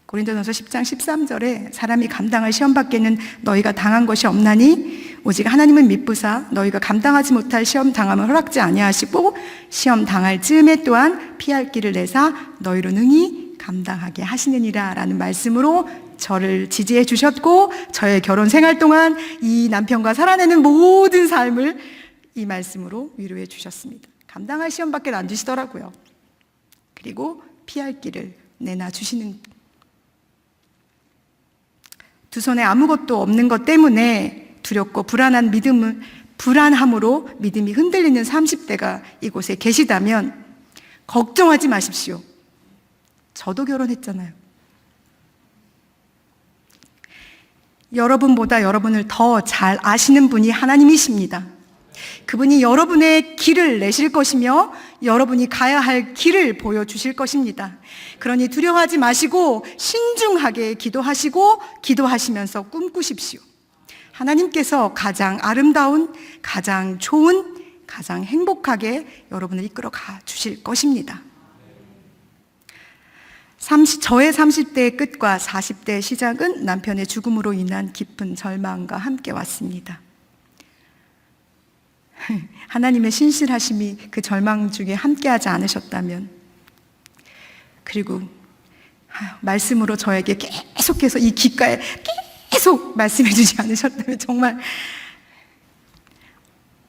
C: 고린도전서 10장 13절에 사람이 감당할 시험 밖에는 너희가 당한 것이 없나니 오직 하나님은 미쁘사 너희가 감당하지 못할 시험 당함을 허락지 아니하시고 시험 당할 즈음에 또한 피할 길을 내사 너희로 능히 감당하게 하시느니라 라는 말씀으로 저를 지지해 주셨고 저의 결혼 생활 동안 이 남편과 살아내는 모든 삶을 이 말씀으로 위로해 주셨습니다. 감당할 시험 밖에 안 주시더라고요. 그리고 피할 길을 내놔 주시는 두 손에 아무것도 없는 것 때문에 두렵고 불안함으로 믿음이 흔들리는 30대가 이곳에 계시다면 걱정하지 마십시오. 저도 결혼했잖아요. 여러분보다 여러분을 더 잘 아시는 분이 하나님이십니다. 그분이 여러분의 길을 내실 것이며 여러분이 가야 할 길을 보여주실 것입니다. 그러니 두려워하지 마시고 신중하게 기도하시고 기도하시면서 꿈꾸십시오. 하나님께서 가장 아름다운, 가장 좋은, 가장 행복하게 여러분을 이끌어 가 주실 것입니다. 저의 30대의 끝과 40대의 시작은 남편의 죽음으로 인한 깊은 절망과 함께 왔습니다. 하나님의 신실하심이 그 절망 중에 함께하지 않으셨다면, 그리고 말씀으로 저에게 계속해서 이 귓가에 계속 말씀해 주지 않으셨다면 정말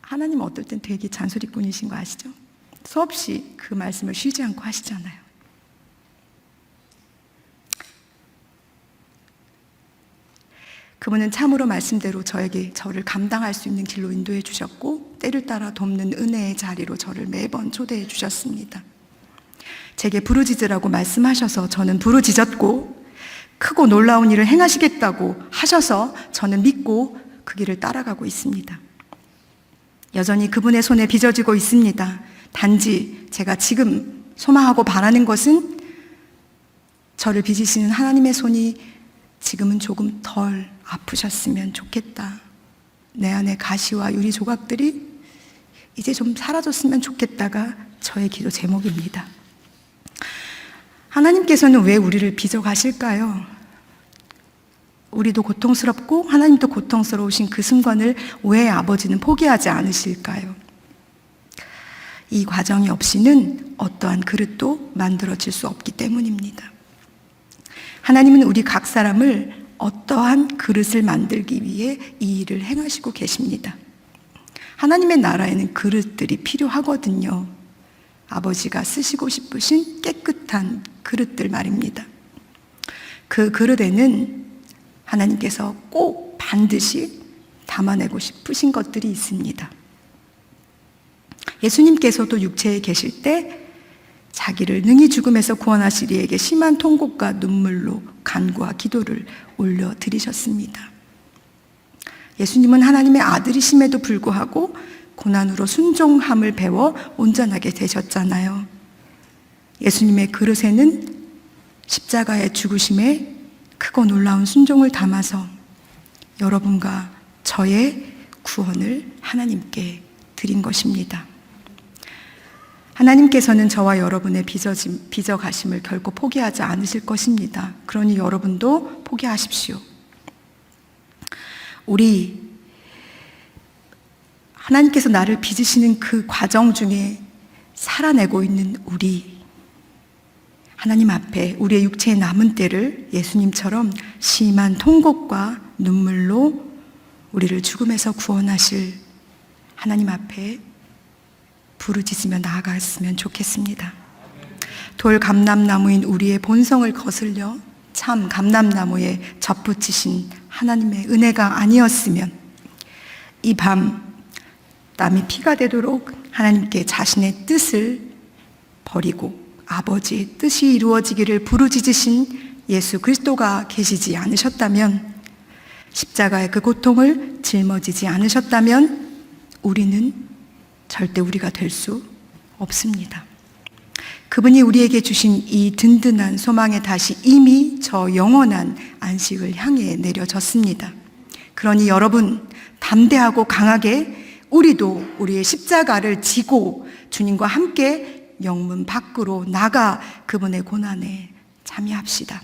C: 하나님은 어떨 땐 되게 잔소리꾼이신 거 아시죠? 수없이 그 말씀을 쉬지 않고 하시잖아요. 그분은 참으로 말씀대로 저를 감당할 수 있는 길로 인도해 주셨고 때를 따라 돕는 은혜의 자리로 저를 매번 초대해 주셨습니다. 제게 부르짖으라고 말씀하셔서 저는 부르짖었고, 크고 놀라운 일을 행하시겠다고 하셔서 저는 믿고 그 길을 따라가고 있습니다. 여전히 그분의 손에 빚어지고 있습니다. 단지 제가 지금 소망하고 바라는 것은 저를 빚으시는 하나님의 손이 지금은 조금 덜 아프셨으면 좋겠다. 내 안에 가시와 유리 조각들이 이제 좀 사라졌으면 좋겠다가 저의 기도 제목입니다. 하나님께서는 왜 우리를 빚어 가실까요? 우리도 고통스럽고 하나님도 고통스러우신 그 순간을 왜 아버지는 포기하지 않으실까요? 이 과정이 없이는 어떠한 그릇도 만들어질 수 없기 때문입니다. 하나님은 우리 각 사람을 어떠한 그릇을 만들기 위해 이 일을 행하시고 계십니다. 하나님의 나라에는 그릇들이 필요하거든요. 아버지가 쓰시고 싶으신 깨끗한 그릇들 말입니다. 그 그릇에는 하나님께서 꼭 반드시 담아내고 싶으신 것들이 있습니다. 예수님께서도 육체에 계실 때 자기를 능히 죽음에서 구원하실 이에게 심한 통곡과 눈물로 간구와 기도를 올려드리셨습니다. 예수님은 하나님의 아들이심에도 불구하고 고난으로 순종함을 배워 온전하게 되셨잖아요. 예수님의 그릇에는 십자가의 죽으심에 크고 놀라운 순종을 담아서 여러분과 저의 구원을 하나님께 드린 것입니다. 하나님께서는 저와 여러분의 빚어 가심을 결코 포기하지 않으실 것입니다. 그러니 여러분도 포기하십시오. 하나님께서 나를 빚으시는 그 과정 중에 살아내고 있는 하나님 앞에 우리의 육체의 남은 때를 예수님처럼 심한 통곡과 눈물로 우리를 죽음에서 구원하실 하나님 앞에 부르짖으며 나아갔으면 좋겠습니다. 돌 감람나무인 우리의 본성을 거슬려 참 감람나무에 접붙이신 하나님의 은혜가 아니었으면 이 밤 땀이 피가 되도록 하나님께 자신의 뜻을 버리고 아버지의 뜻이 이루어지기를 부르짖으신 예수 그리스도가 계시지 않으셨다면, 십자가의 그 고통을 짊어지지 않으셨다면 우리는 절대 우리가 될 수 없습니다. 그분이 우리에게 주신 이 든든한 소망의 다시 이미 저 영원한 안식을 향해 내려졌습니다. 그러니 여러분, 담대하고 강하게 우리도 우리의 십자가를 지고 주님과 함께 영문 밖으로 나가 그분의 고난에 참여합시다.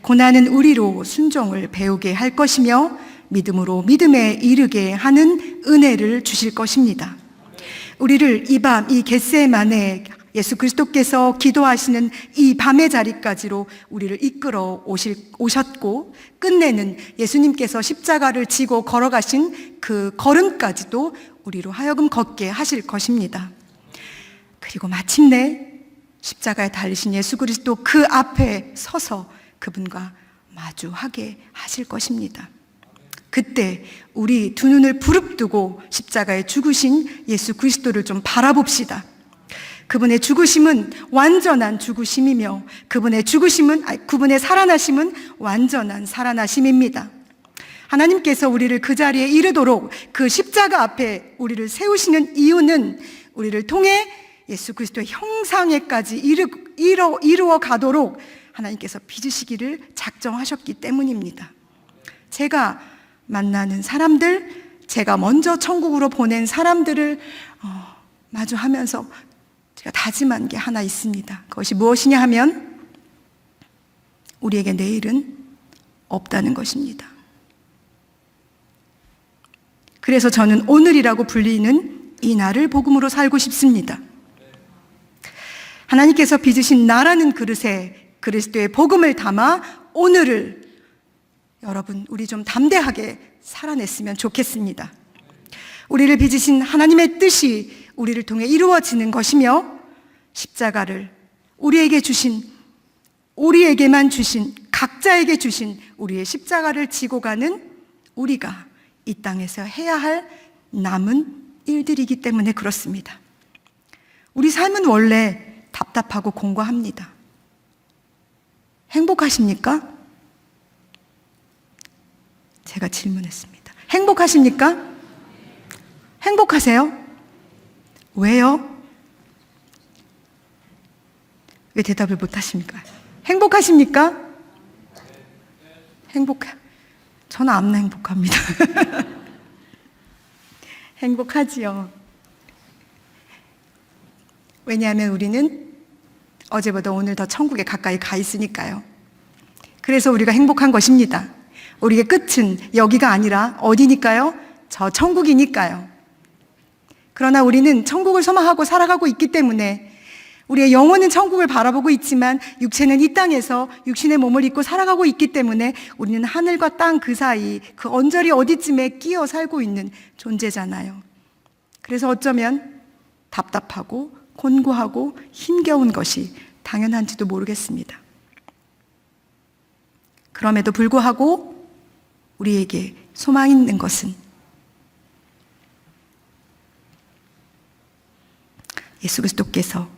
C: 고난은 우리로 순종을 배우게 할 것이며 믿음으로 믿음에 이르게 하는 은혜를 주실 것입니다. 우리를 이 밤, 이 겟세마네 예수 그리스도께서 기도하시는 이 밤의 자리까지로 우리를 이끌어 오셨고, 끝내는 예수님께서 십자가를 지고 걸어가신 그 걸음까지도 우리로 하여금 걷게 하실 것입니다. 그리고 마침내 십자가에 달리신 예수 그리스도 그 앞에 서서 그분과 마주하게 하실 것입니다. 그때 우리 두 눈을 부릅뜨고 십자가에 죽으신 예수 그리스도를 좀 바라봅시다. 그분의 죽으심은 완전한 죽으심이며 그분의 살아나심은 완전한 살아나심입니다. 하나님께서 우리를 그 자리에 이르도록 그 십자가 앞에 우리를 세우시는 이유는 우리를 통해 예수 그리스도의 형상에까지 이루어 가도록 하나님께서 빚으시기를 작정하셨기 때문입니다. 제가 만나는 사람들, 제가 먼저 천국으로 보낸 사람들을 마주하면서 제가 다짐한 게 하나 있습니다. 그것이 무엇이냐 하면 우리에게 내일은 없다는 것입니다. 그래서 저는 오늘이라고 불리는 이 날을 복음으로 살고 싶습니다. 하나님께서 빚으신 나라는 그릇에 그리스도의 복음을 담아 오늘을 여러분, 우리 좀 담대하게 살아냈으면 좋겠습니다. 우리를 빚으신 하나님의 뜻이 우리를 통해 이루어지는 것이며, 십자가를 우리에게만 주신, 각자에게 주신 우리의 십자가를 지고 가는 우리가 이 땅에서 해야 할 남은 일들이기 때문에 그렇습니다. 우리 삶은 원래 답답하고 공고합니다. 행복하십니까? 제가 질문했습니다. 행복하십니까? 행복하세요? 왜요? 왜 대답을 못 하십니까? 행복하십니까? 저는 안 행복합니다. 행복하지요. 왜냐하면 우리는 어제보다 오늘 더 천국에 가까이 가 있으니까요. 그래서 우리가 행복한 것입니다. 우리의 끝은 여기가 아니라 어디니까요? 저 천국이니까요. 그러나 우리는 천국을 소망하고 살아가고 있기 때문에 우리의 영혼은 천국을 바라보고 있지만 육체는 이 땅에서 육신의 몸을 입고 살아가고 있기 때문에 우리는 하늘과 땅 그 사이 그 언저리 어디쯤에 끼어 살고 있는 존재잖아요. 그래서 어쩌면 답답하고 곤고하고 힘겨운 것이 당연한지도 모르겠습니다. 그럼에도 불구하고 우리에게 소망이 있는 것은 예수 그리스도께서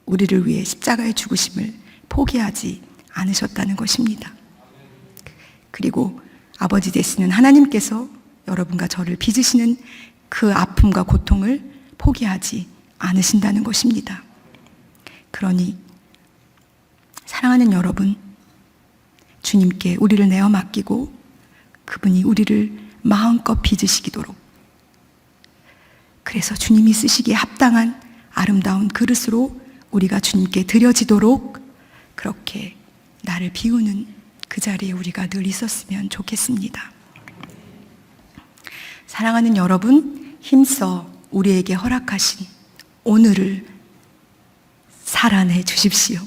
C: 우리를 위해 십자가의 죽으심을 포기하지 않으셨다는 것입니다. 그리고 아버지 되시는 하나님께서 여러분과 저를 빚으시는 그 아픔과 고통을 포기하지 않으신다는 것입니다. 그러니 사랑하는 여러분, 주님께 우리를 내어 맡기고 그분이 우리를 마음껏 빚으시기도록, 그래서 주님이 쓰시기에 합당한 아름다운 그릇으로 우리가 주님께 드려지도록 그렇게 나를 비우는 그 자리에 우리가 늘 있었으면 좋겠습니다. 사랑하는 여러분, 힘써 우리에게 허락하신 오늘을 살아내 주십시오.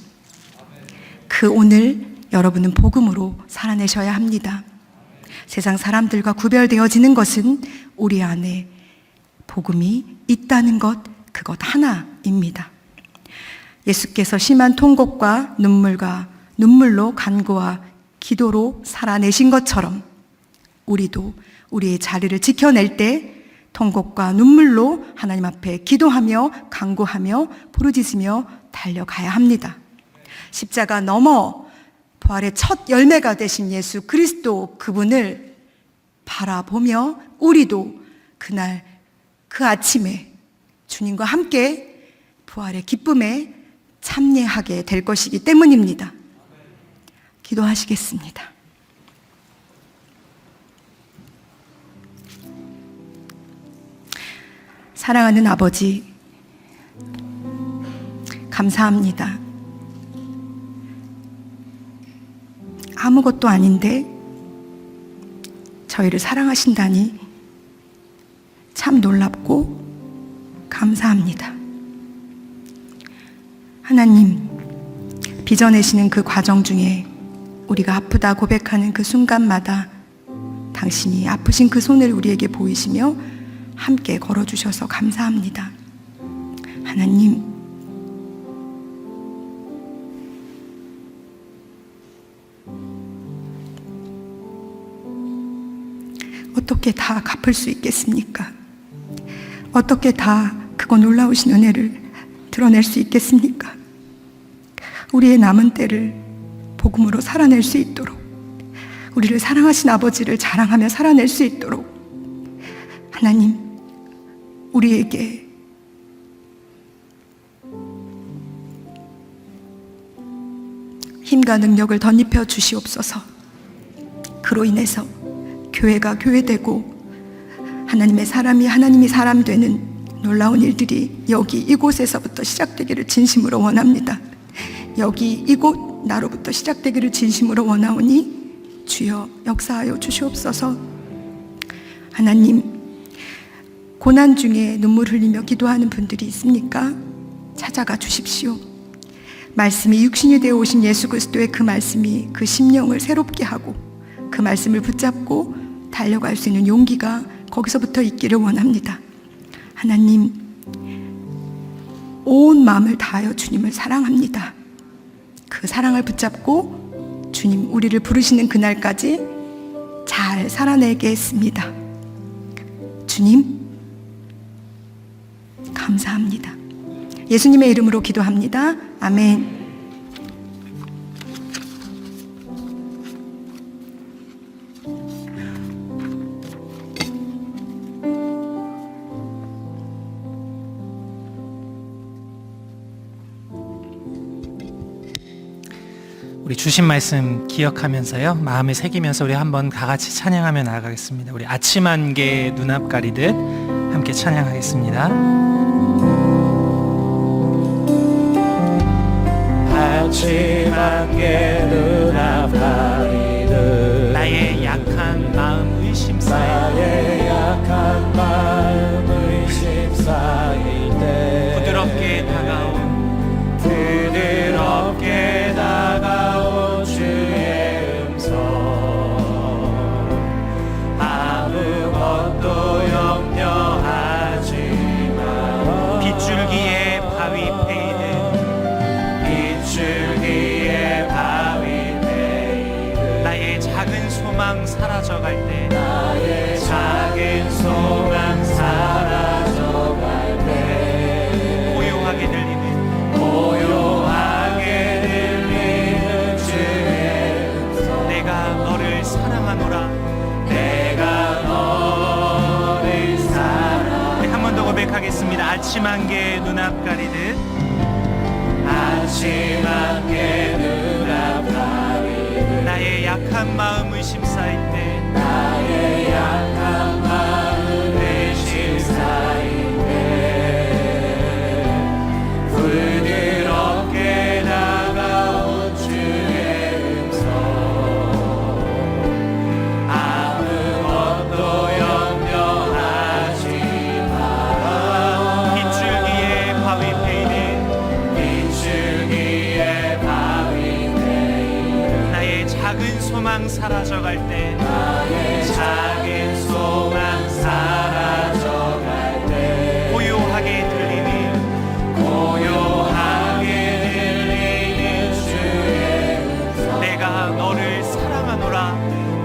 C: 그 오늘 여러분은 복음으로 살아내셔야 합니다. 세상 사람들과 구별되어지는 것은 우리 안에 복음이 있다는 것, 그것 하나입니다. 예수께서 심한 통곡과 눈물로 간구와 기도로 살아내신 것처럼 우리도 우리의 자리를 지켜낼 때 통곡과 눈물로 하나님 앞에 기도하며 간구하며 부르짖으며 달려가야 합니다. 십자가 넘어 부활의 첫 열매가 되신 예수 그리스도 그분을 바라보며 우리도 그날 그 아침에 주님과 함께 부활의 기쁨에 참여하게 될 것이기 때문입니다. 기도하시겠습니다. 사랑하는 아버지, 감사합니다. 아무것도 아닌데 저희를 사랑하신다니 참 놀랍고 감사합니다. 하나님, 빚어내시는 그 과정 중에 우리가 아프다 고백하는 그 순간마다 당신이 아프신 그 손을 우리에게 보이시며 함께 걸어주셔서 감사합니다. 하나님, 어떻게 다 갚을 수 있겠습니까? 어떻게 다 그거 놀라우신 은혜를 드러낼 수 있겠습니까? 우리의 남은 때를 복음으로 살아낼 수 있도록, 우리를 사랑하신 아버지를 자랑하며 살아낼 수 있도록 하나님, 우리에게 힘과 능력을 덧입혀 주시옵소서. 그로 인해서 교회가 교회되고 하나님의 사람이 하나님이 사람 되는 놀라운 일들이 여기 이곳에서부터 시작되기를 진심으로 원합니다. 여기 이곳 나로부터 시작되기를 진심으로 원하오니 주여 역사하여 주시옵소서. 하나님, 고난 중에 눈물 흘리며 기도하는 분들이 있습니까? 찾아가 주십시오. 말씀이 육신이 되어 오신 예수 그리스도의 그 말씀이 그 심령을 새롭게 하고 그 말씀을 붙잡고 달려갈 수 있는 용기가 거기서부터 있기를 원합니다. 하나님, 온 마음을 다하여 주님을 사랑합니다. 그 사랑을 붙잡고 주님 우리를 부르시는 그날까지 잘 살아내겠습니다. 주님, 감사합니다. 예수님의 이름으로 기도합니다. 아멘.
D: 우리 주신 말씀 기억하면서요, 마음에 새기면서 우리 한번 다 같이 찬양하며 나아가겠습니다. 우리 아침 안개 눈앞 가리듯 함께 찬양하겠습니다.
A: 아침 안개 눈앞 가리듯
D: 나의 약한 마음 의심 쌓일
A: 나의 약한 마음 의심 쌓일 때
D: 부드럽게 다가온
A: 주의 음성 아무것도 염려하지 마
D: 빗줄기에 바위 패이듯
A: 빗줄기에 바위 패이듯
D: 나의 작은 소망 사라져갈 때
A: 나의 작은 소망 사라져갈 때
D: 고요하게 들리는 내가 너를 사랑하노라.
A: 내가 너를 사랑
D: 한 번 더 고백하겠습니다. 아침 안개 눈앞 가리듯
A: 아침 안개 눈앞 가리듯
D: 나의 약한 마음 의심 쌓일 때
A: 나의 약한 마음 의심 쌓일 때 부드럽게 다가온 주의 음성 아무것도 염려하지 마라
D: 빗줄기에 바위 패이듯
A: 빗줄기에 바위 패이듯
D: 나의 작은 소망 사라져갈 때
A: 나의 작은 소망 사라져갈 때
D: 고요하게 들리는
A: 주의 음성
D: 내가 너를 사랑하노라.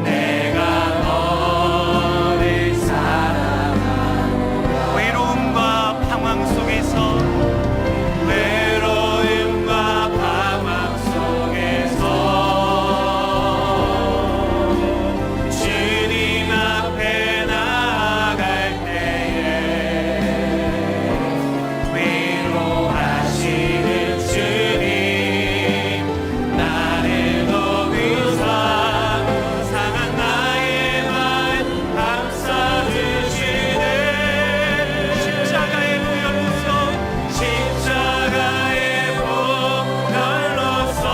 A: 내가 너를 사랑하노라
D: 외로움과 방황 속에서
A: 외로움과 방황 속에서 주님 앞에 나아갈 때에 위로하시는 주님 나를 돕으사 상한 나의 말 감싸주시네
D: 십자가의 보혈로서
A: 십자가의 보혈로서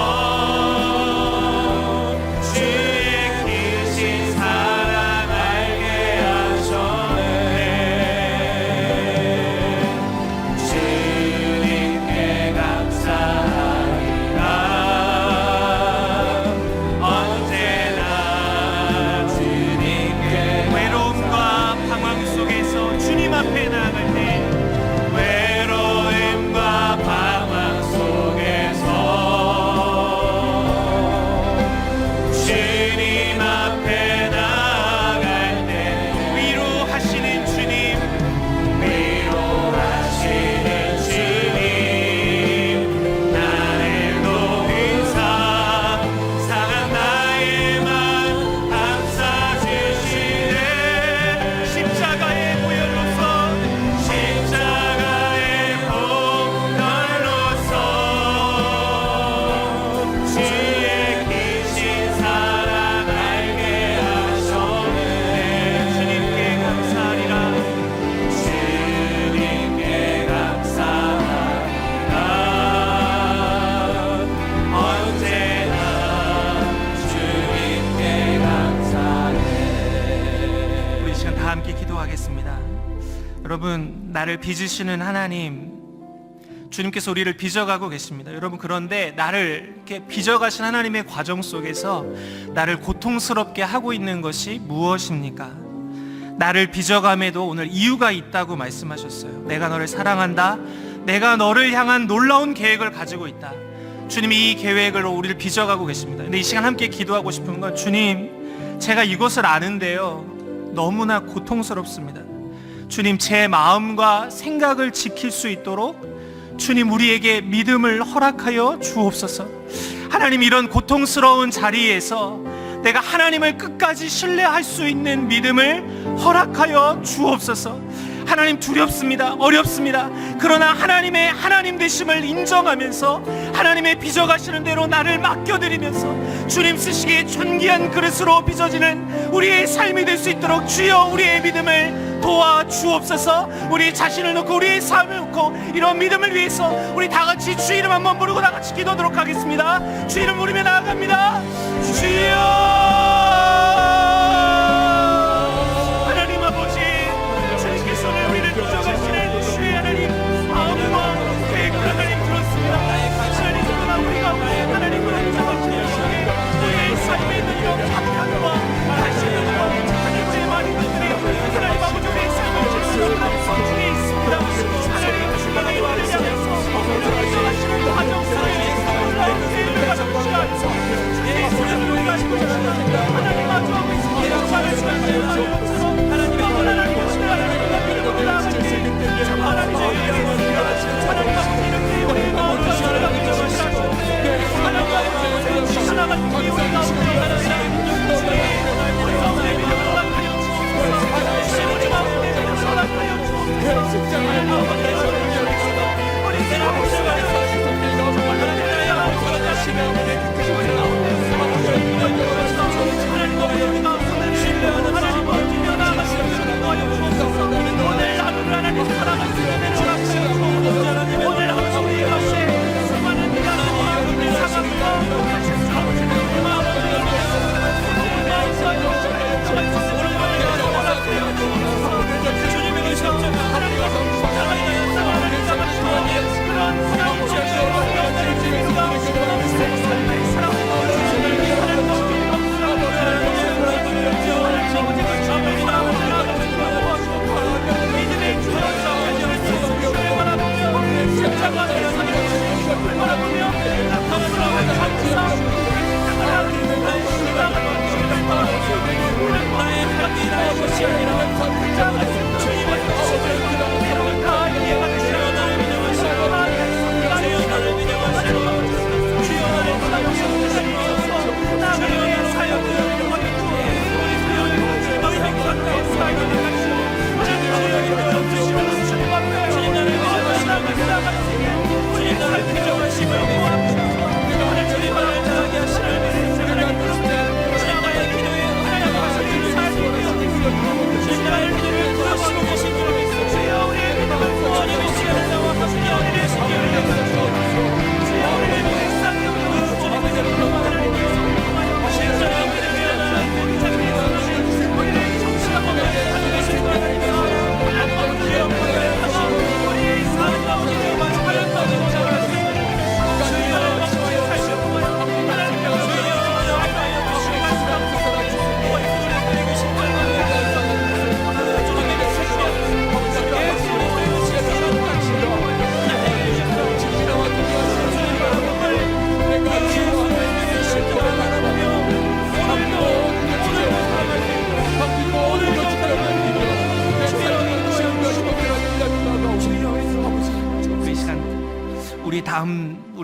A: 주의 크신 사랑 알게 하셨네 주님께 감사하리라 언제나 주님께
D: 외로움과 방황 속에서 주님 앞에 나아갈 때
A: 외로움과 방황 속에서 주님 앞에 나아갈 때
D: 위로하시는 주님,
A: 위로하시는 주님 나를 돕으사 상한 나의 맘 감싸주시네
D: 십자가의 보혈로서
A: 십자가의 보혈로서 주의 크신 사랑 알게 하셨네
D: 주님께 감사하리라.
A: 주님께 감사하리라 언제나 주님께 감사해
D: 우리 시간 다 함께 기도하겠습니다. 여러분, 나를 빚으시는 하나님, 주님께서 우리를 빚어가고 계십니다. 여러분, 그런데 나를 이렇게 빚어가신 하나님의 과정 속에서 나를 고통스럽게 하고 있는 것이 무엇입니까? 나를 빚어감에도 오늘 이유가 있다고 말씀하셨어요. 내가 너를 사랑한다. 내가 너를 향한 놀라운 계획을 가지고 있다. 주님이 이 계획으로 우리를 빚어가고 계십니다. 근데 이 시간 함께 기도하고 싶은 건, 주님, 제가 이것을 아는데요, 너무나 고통스럽습니다. 주님, 제 마음과 생각을 지킬 수 있도록 주님, 우리에게 믿음을 허락하여 주옵소서. 하나님, 이런 고통스러운 자리에서 내가 하나님을 끝까지 신뢰할 수 있는 믿음을 허락하여 주옵소서. 하나님, 두렵습니다. 어렵습니다. 그러나 하나님의 하나님 되심을 인정하면서 하나님의 빚어가시는 대로 나를 맡겨드리면서 주님 쓰시기에 존귀한 그릇으로 빚어지는 우리의 삶이 될 수 있도록 주여 우리의 믿음을 도와주옵소서. 우리 자신을 놓고 우리의 삶을 놓고 이런 믿음을 위해서 우리 다같이 주 이름 한번 부르고 다같이 기도하도록 하겠습니다. 주 이름 부르며 나아갑니다. 주여, 우리를 빚어가시는 주의 하나님 마음과 계획을 하나님 들었습니다. 하나님, 그러나 우리가 하나님을 빚어가시는 주의 우리의 삶에 있는 이런 착함과 다시는 하나님의 많은 것들이 하나님 아버지 우리의 삶을 지키는 성중에 있습니다. 하나님, 주님의 우리를 향해서 빚어가시는 과정 속에 놀라운 계획을 가지고 시간에서 주의 손을 가지고 하나님 마주하고 있습니다. 정말 주님 하나님 하나님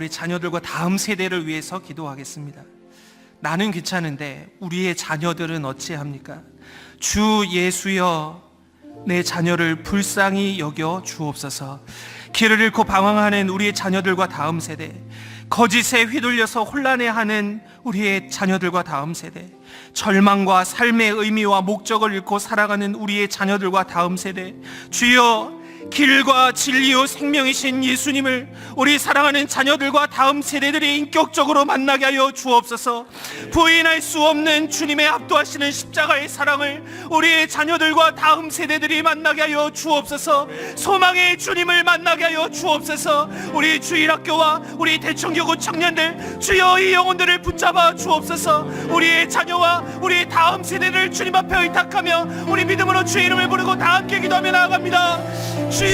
D: 우리 자녀들과 다음 세대를 위해서 기도하겠습니다. 나는 괜찮은데 우리의 자녀들은 어찌합니까? 주 예수여, 내 자녀를 불쌍히 여겨 주옵소서. 길을 잃고 방황하는 우리의 자녀들과 다음 세대, 거짓에 휘둘려서 혼란해하는 우리의 자녀들과 다음 세대, 절망과 삶의 의미와 목적을 잃고 살아가는 우리의 자녀들과 다음 세대, 주여 길과 진리요 생명이신 예수님을 우리 사랑하는 자녀들과 다음 세대들이 인격적으로 만나게 하여 주옵소서. 부인할 수 없는 주님의 압도하시는 십자가의 사랑을 우리의 자녀들과 다음 세대들이 만나게 하여 주옵소서. 소망의 주님을 만나게 하여 주옵소서. 우리 주일학교와 우리 대청교구 청년들, 주여 이 영혼들을 붙잡아 주옵소서. 우리의 자녀와 우리 다음 세대를 주님 앞에 의탁하며 우리 믿음으로 주의 이름을 부르고 다 함께 기도하며 나아갑니다. 주여,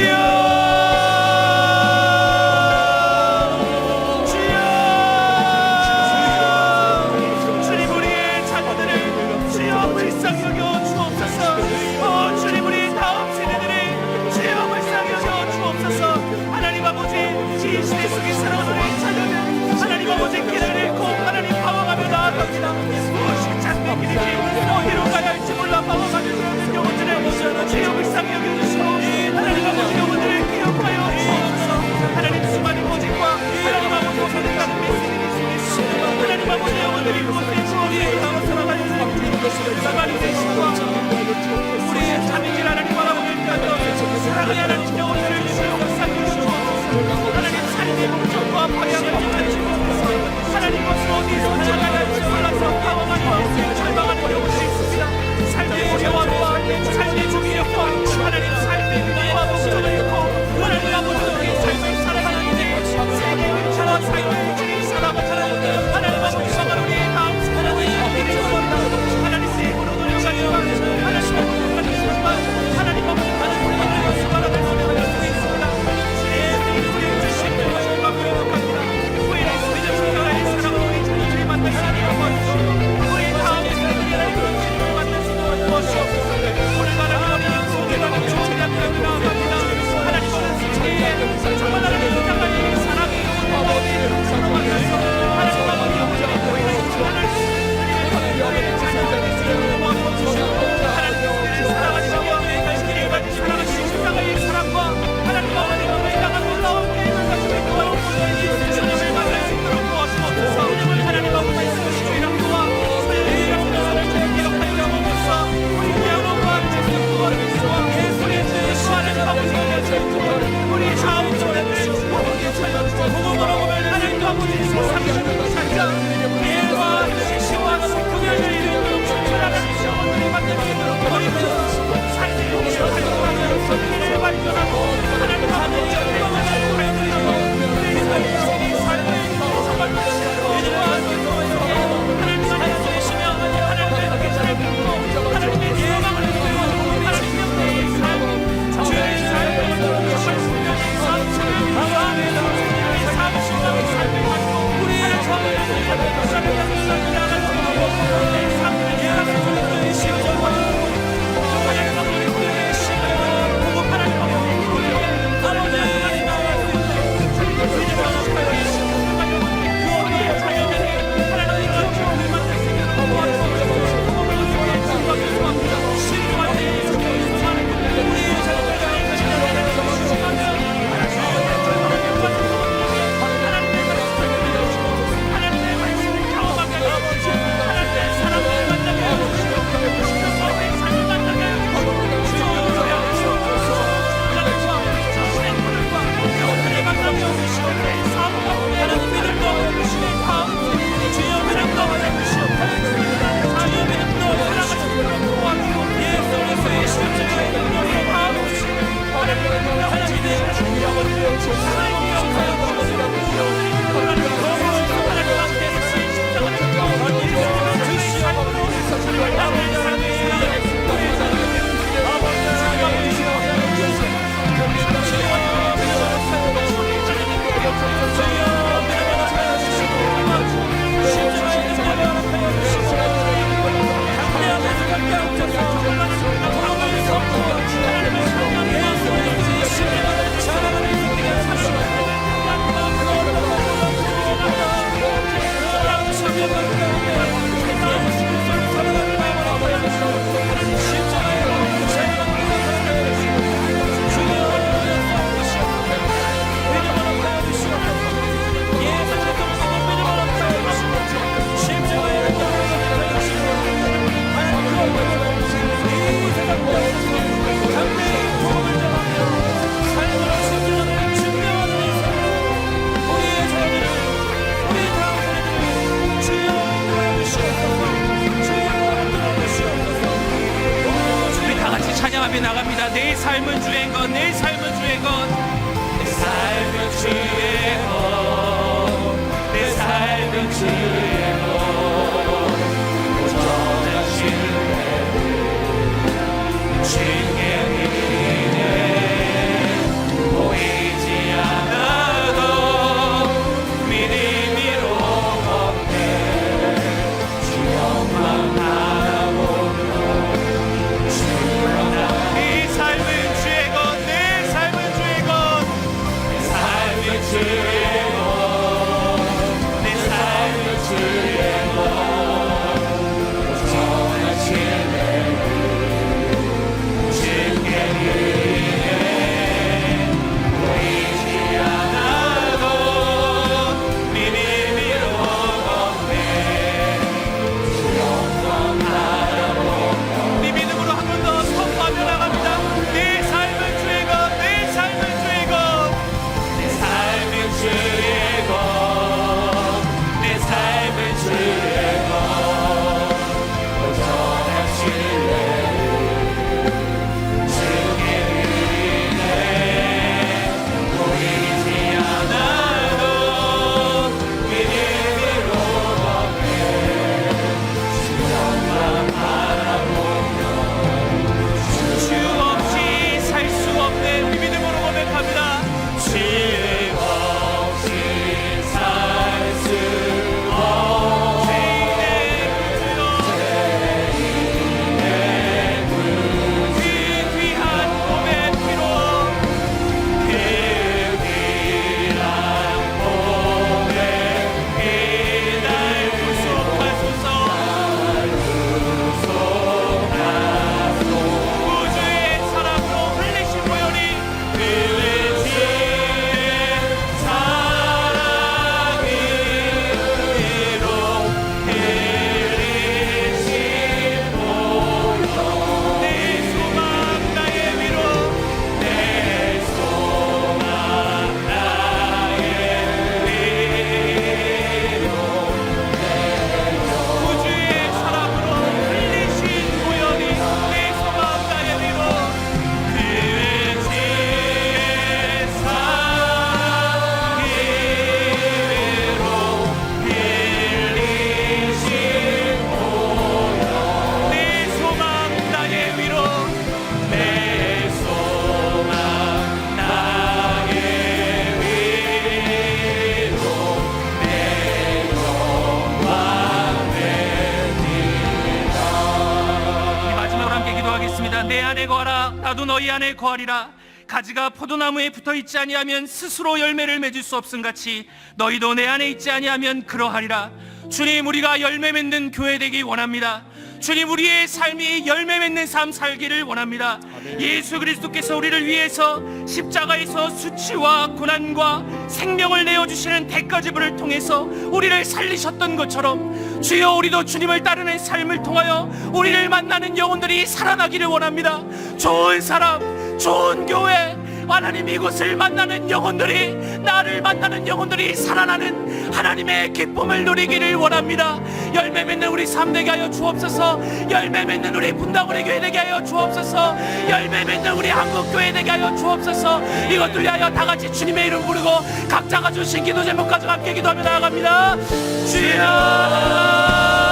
D: 주여, 주님 우리의 자녀들을 주여 불쌍히 여겨 주옵소서. 주님 우리 다음 세대들을 주여 불쌍히 여겨 주옵소서. 하나님 아버지, 하나님 삶의 목적과 방향을 정해주시옵소서. 하나님 것을 어디서 나아가야 할지 몰라서 방황하는 마음에 절망하는 영혼들이 있습니다. 삶의 어려움과 삶의 중력과 하나님 삶의 위기와 목적을 잃고 하나님 아버지 우리의 삶을 살아가는 이제 세계 위차와 삶을 주님 살아가는 하나님 아버지 정말 우리의 마음 살아가는 일이 있습니다. 하나님 내 힘으로 노력하지만 하나님 아버지 가르치지만 하나님 아버지 하나님 아버지 수많은 은혜를 가지고 있습니다. 내 우리의 주신 것을 받고 행복합니다. 우리의 믿음 생각을 사랑하는 우리 자녀들이 만날 수 있는 것이고 우리의 다음 세대들이 그런 주님을 만날 수 있는 것이옵소서. 오늘 하나님 어린이 소개가 주체되었다고 나아갑니다. 하나님 어린 정말 하나님 사랑하는 사랑의 영혼을 사랑하면서 하나님 아버지 영혼을 보이는 하나님 사랑하시는 십자가의 사랑과 하나님 아버지의 향한 놀라운 계획을 가지고 있고 주님을 만날 수 있도록 도와주옵소서. 하나님 아버지의 수고시주의랑 도와 우리의 약속을 기록하여 주옵소서. 우리의 영혼과 제수와 예수의 뜻이 하나님 아버지의 우리의 좌우 조례를 복음으로 보면 하나님 아버지의 세상을 찾자 예와 시시와 금요일을 이루고 하나님의 영혼들이 만날 수 있도록 도와주옵소서. 삶의 기록하여 선민을 발견하고 하나님 아버지의 영광을 보여드리고 우리의 삶을 정말 예수와 하나님 안에 계시며 하나님의 함께 살고 하나님의 소망을 이루고 하나님의 삶 주의 삶을 정말 분명히 삶을 삶을 삶을 가지고 우리의 삶을 찬양하며 나갑니다. 내 삶은 주의 것, 내 삶은 주의 것, 내 삶은 주의 것, 내 삶은 주의 것, 오전한 신뢰 주의 믿음에 보이지 않아도 믿음으로 걷네 주 영광 바라보며 내 삶은 주의 것, 내 삶은 주의 것, 내 삶은 주의 것, 내 삶은 주의 것, 오전한 신뢰 주께 믿네 보이지 않아도 믿음으로 걷네 주 영광 바라보며 네 믿음으로 한 번 더 선포하며 나갑니다. 내 삶은 주의 것, 내 삶은 주의 것, 내 나도 너희 안에 거하리라. 가지가 포도나무에 붙어있지 아니하면 스스로 열매를 맺을 수 없음같이 너희도 내 안에 있지 아니하면 그러하리라. 주님, 우리가 열매 맺는 교회 되기 원합니다. 주님, 우리의 삶이 열매 맺는 삶 살기를 원합니다. 예수 그리스도께서 우리를 위해서 십자가에서 수치와 고난과 생명을 내어주시는 대가지불을 통해서 우리를 살리셨던 것처럼 주여, 우리도 주님을 따르는 삶을 통하여 우리를 만나는 영혼들이 살아나기를 원합니다. 좋은 사람, 좋은 교회, 하나님 이곳을 만나는 영혼들이, 나를 만나는 영혼들이 살아나는 하나님의 기쁨을 누리기를 원합니다. 열매 맺는 우리 삶 되게 하여 주옵소서. 열매 맺는 우리 분당우리 교회 되게 하여 주옵소서. 열매 맺는 우리 한국교회 되게 하여 주옵소서. 이것들 위하여 다 같이 주님의 이름 부르고 각자가 주신 기도 제목 가지고 함께 기도하며 나아갑니다. 주여,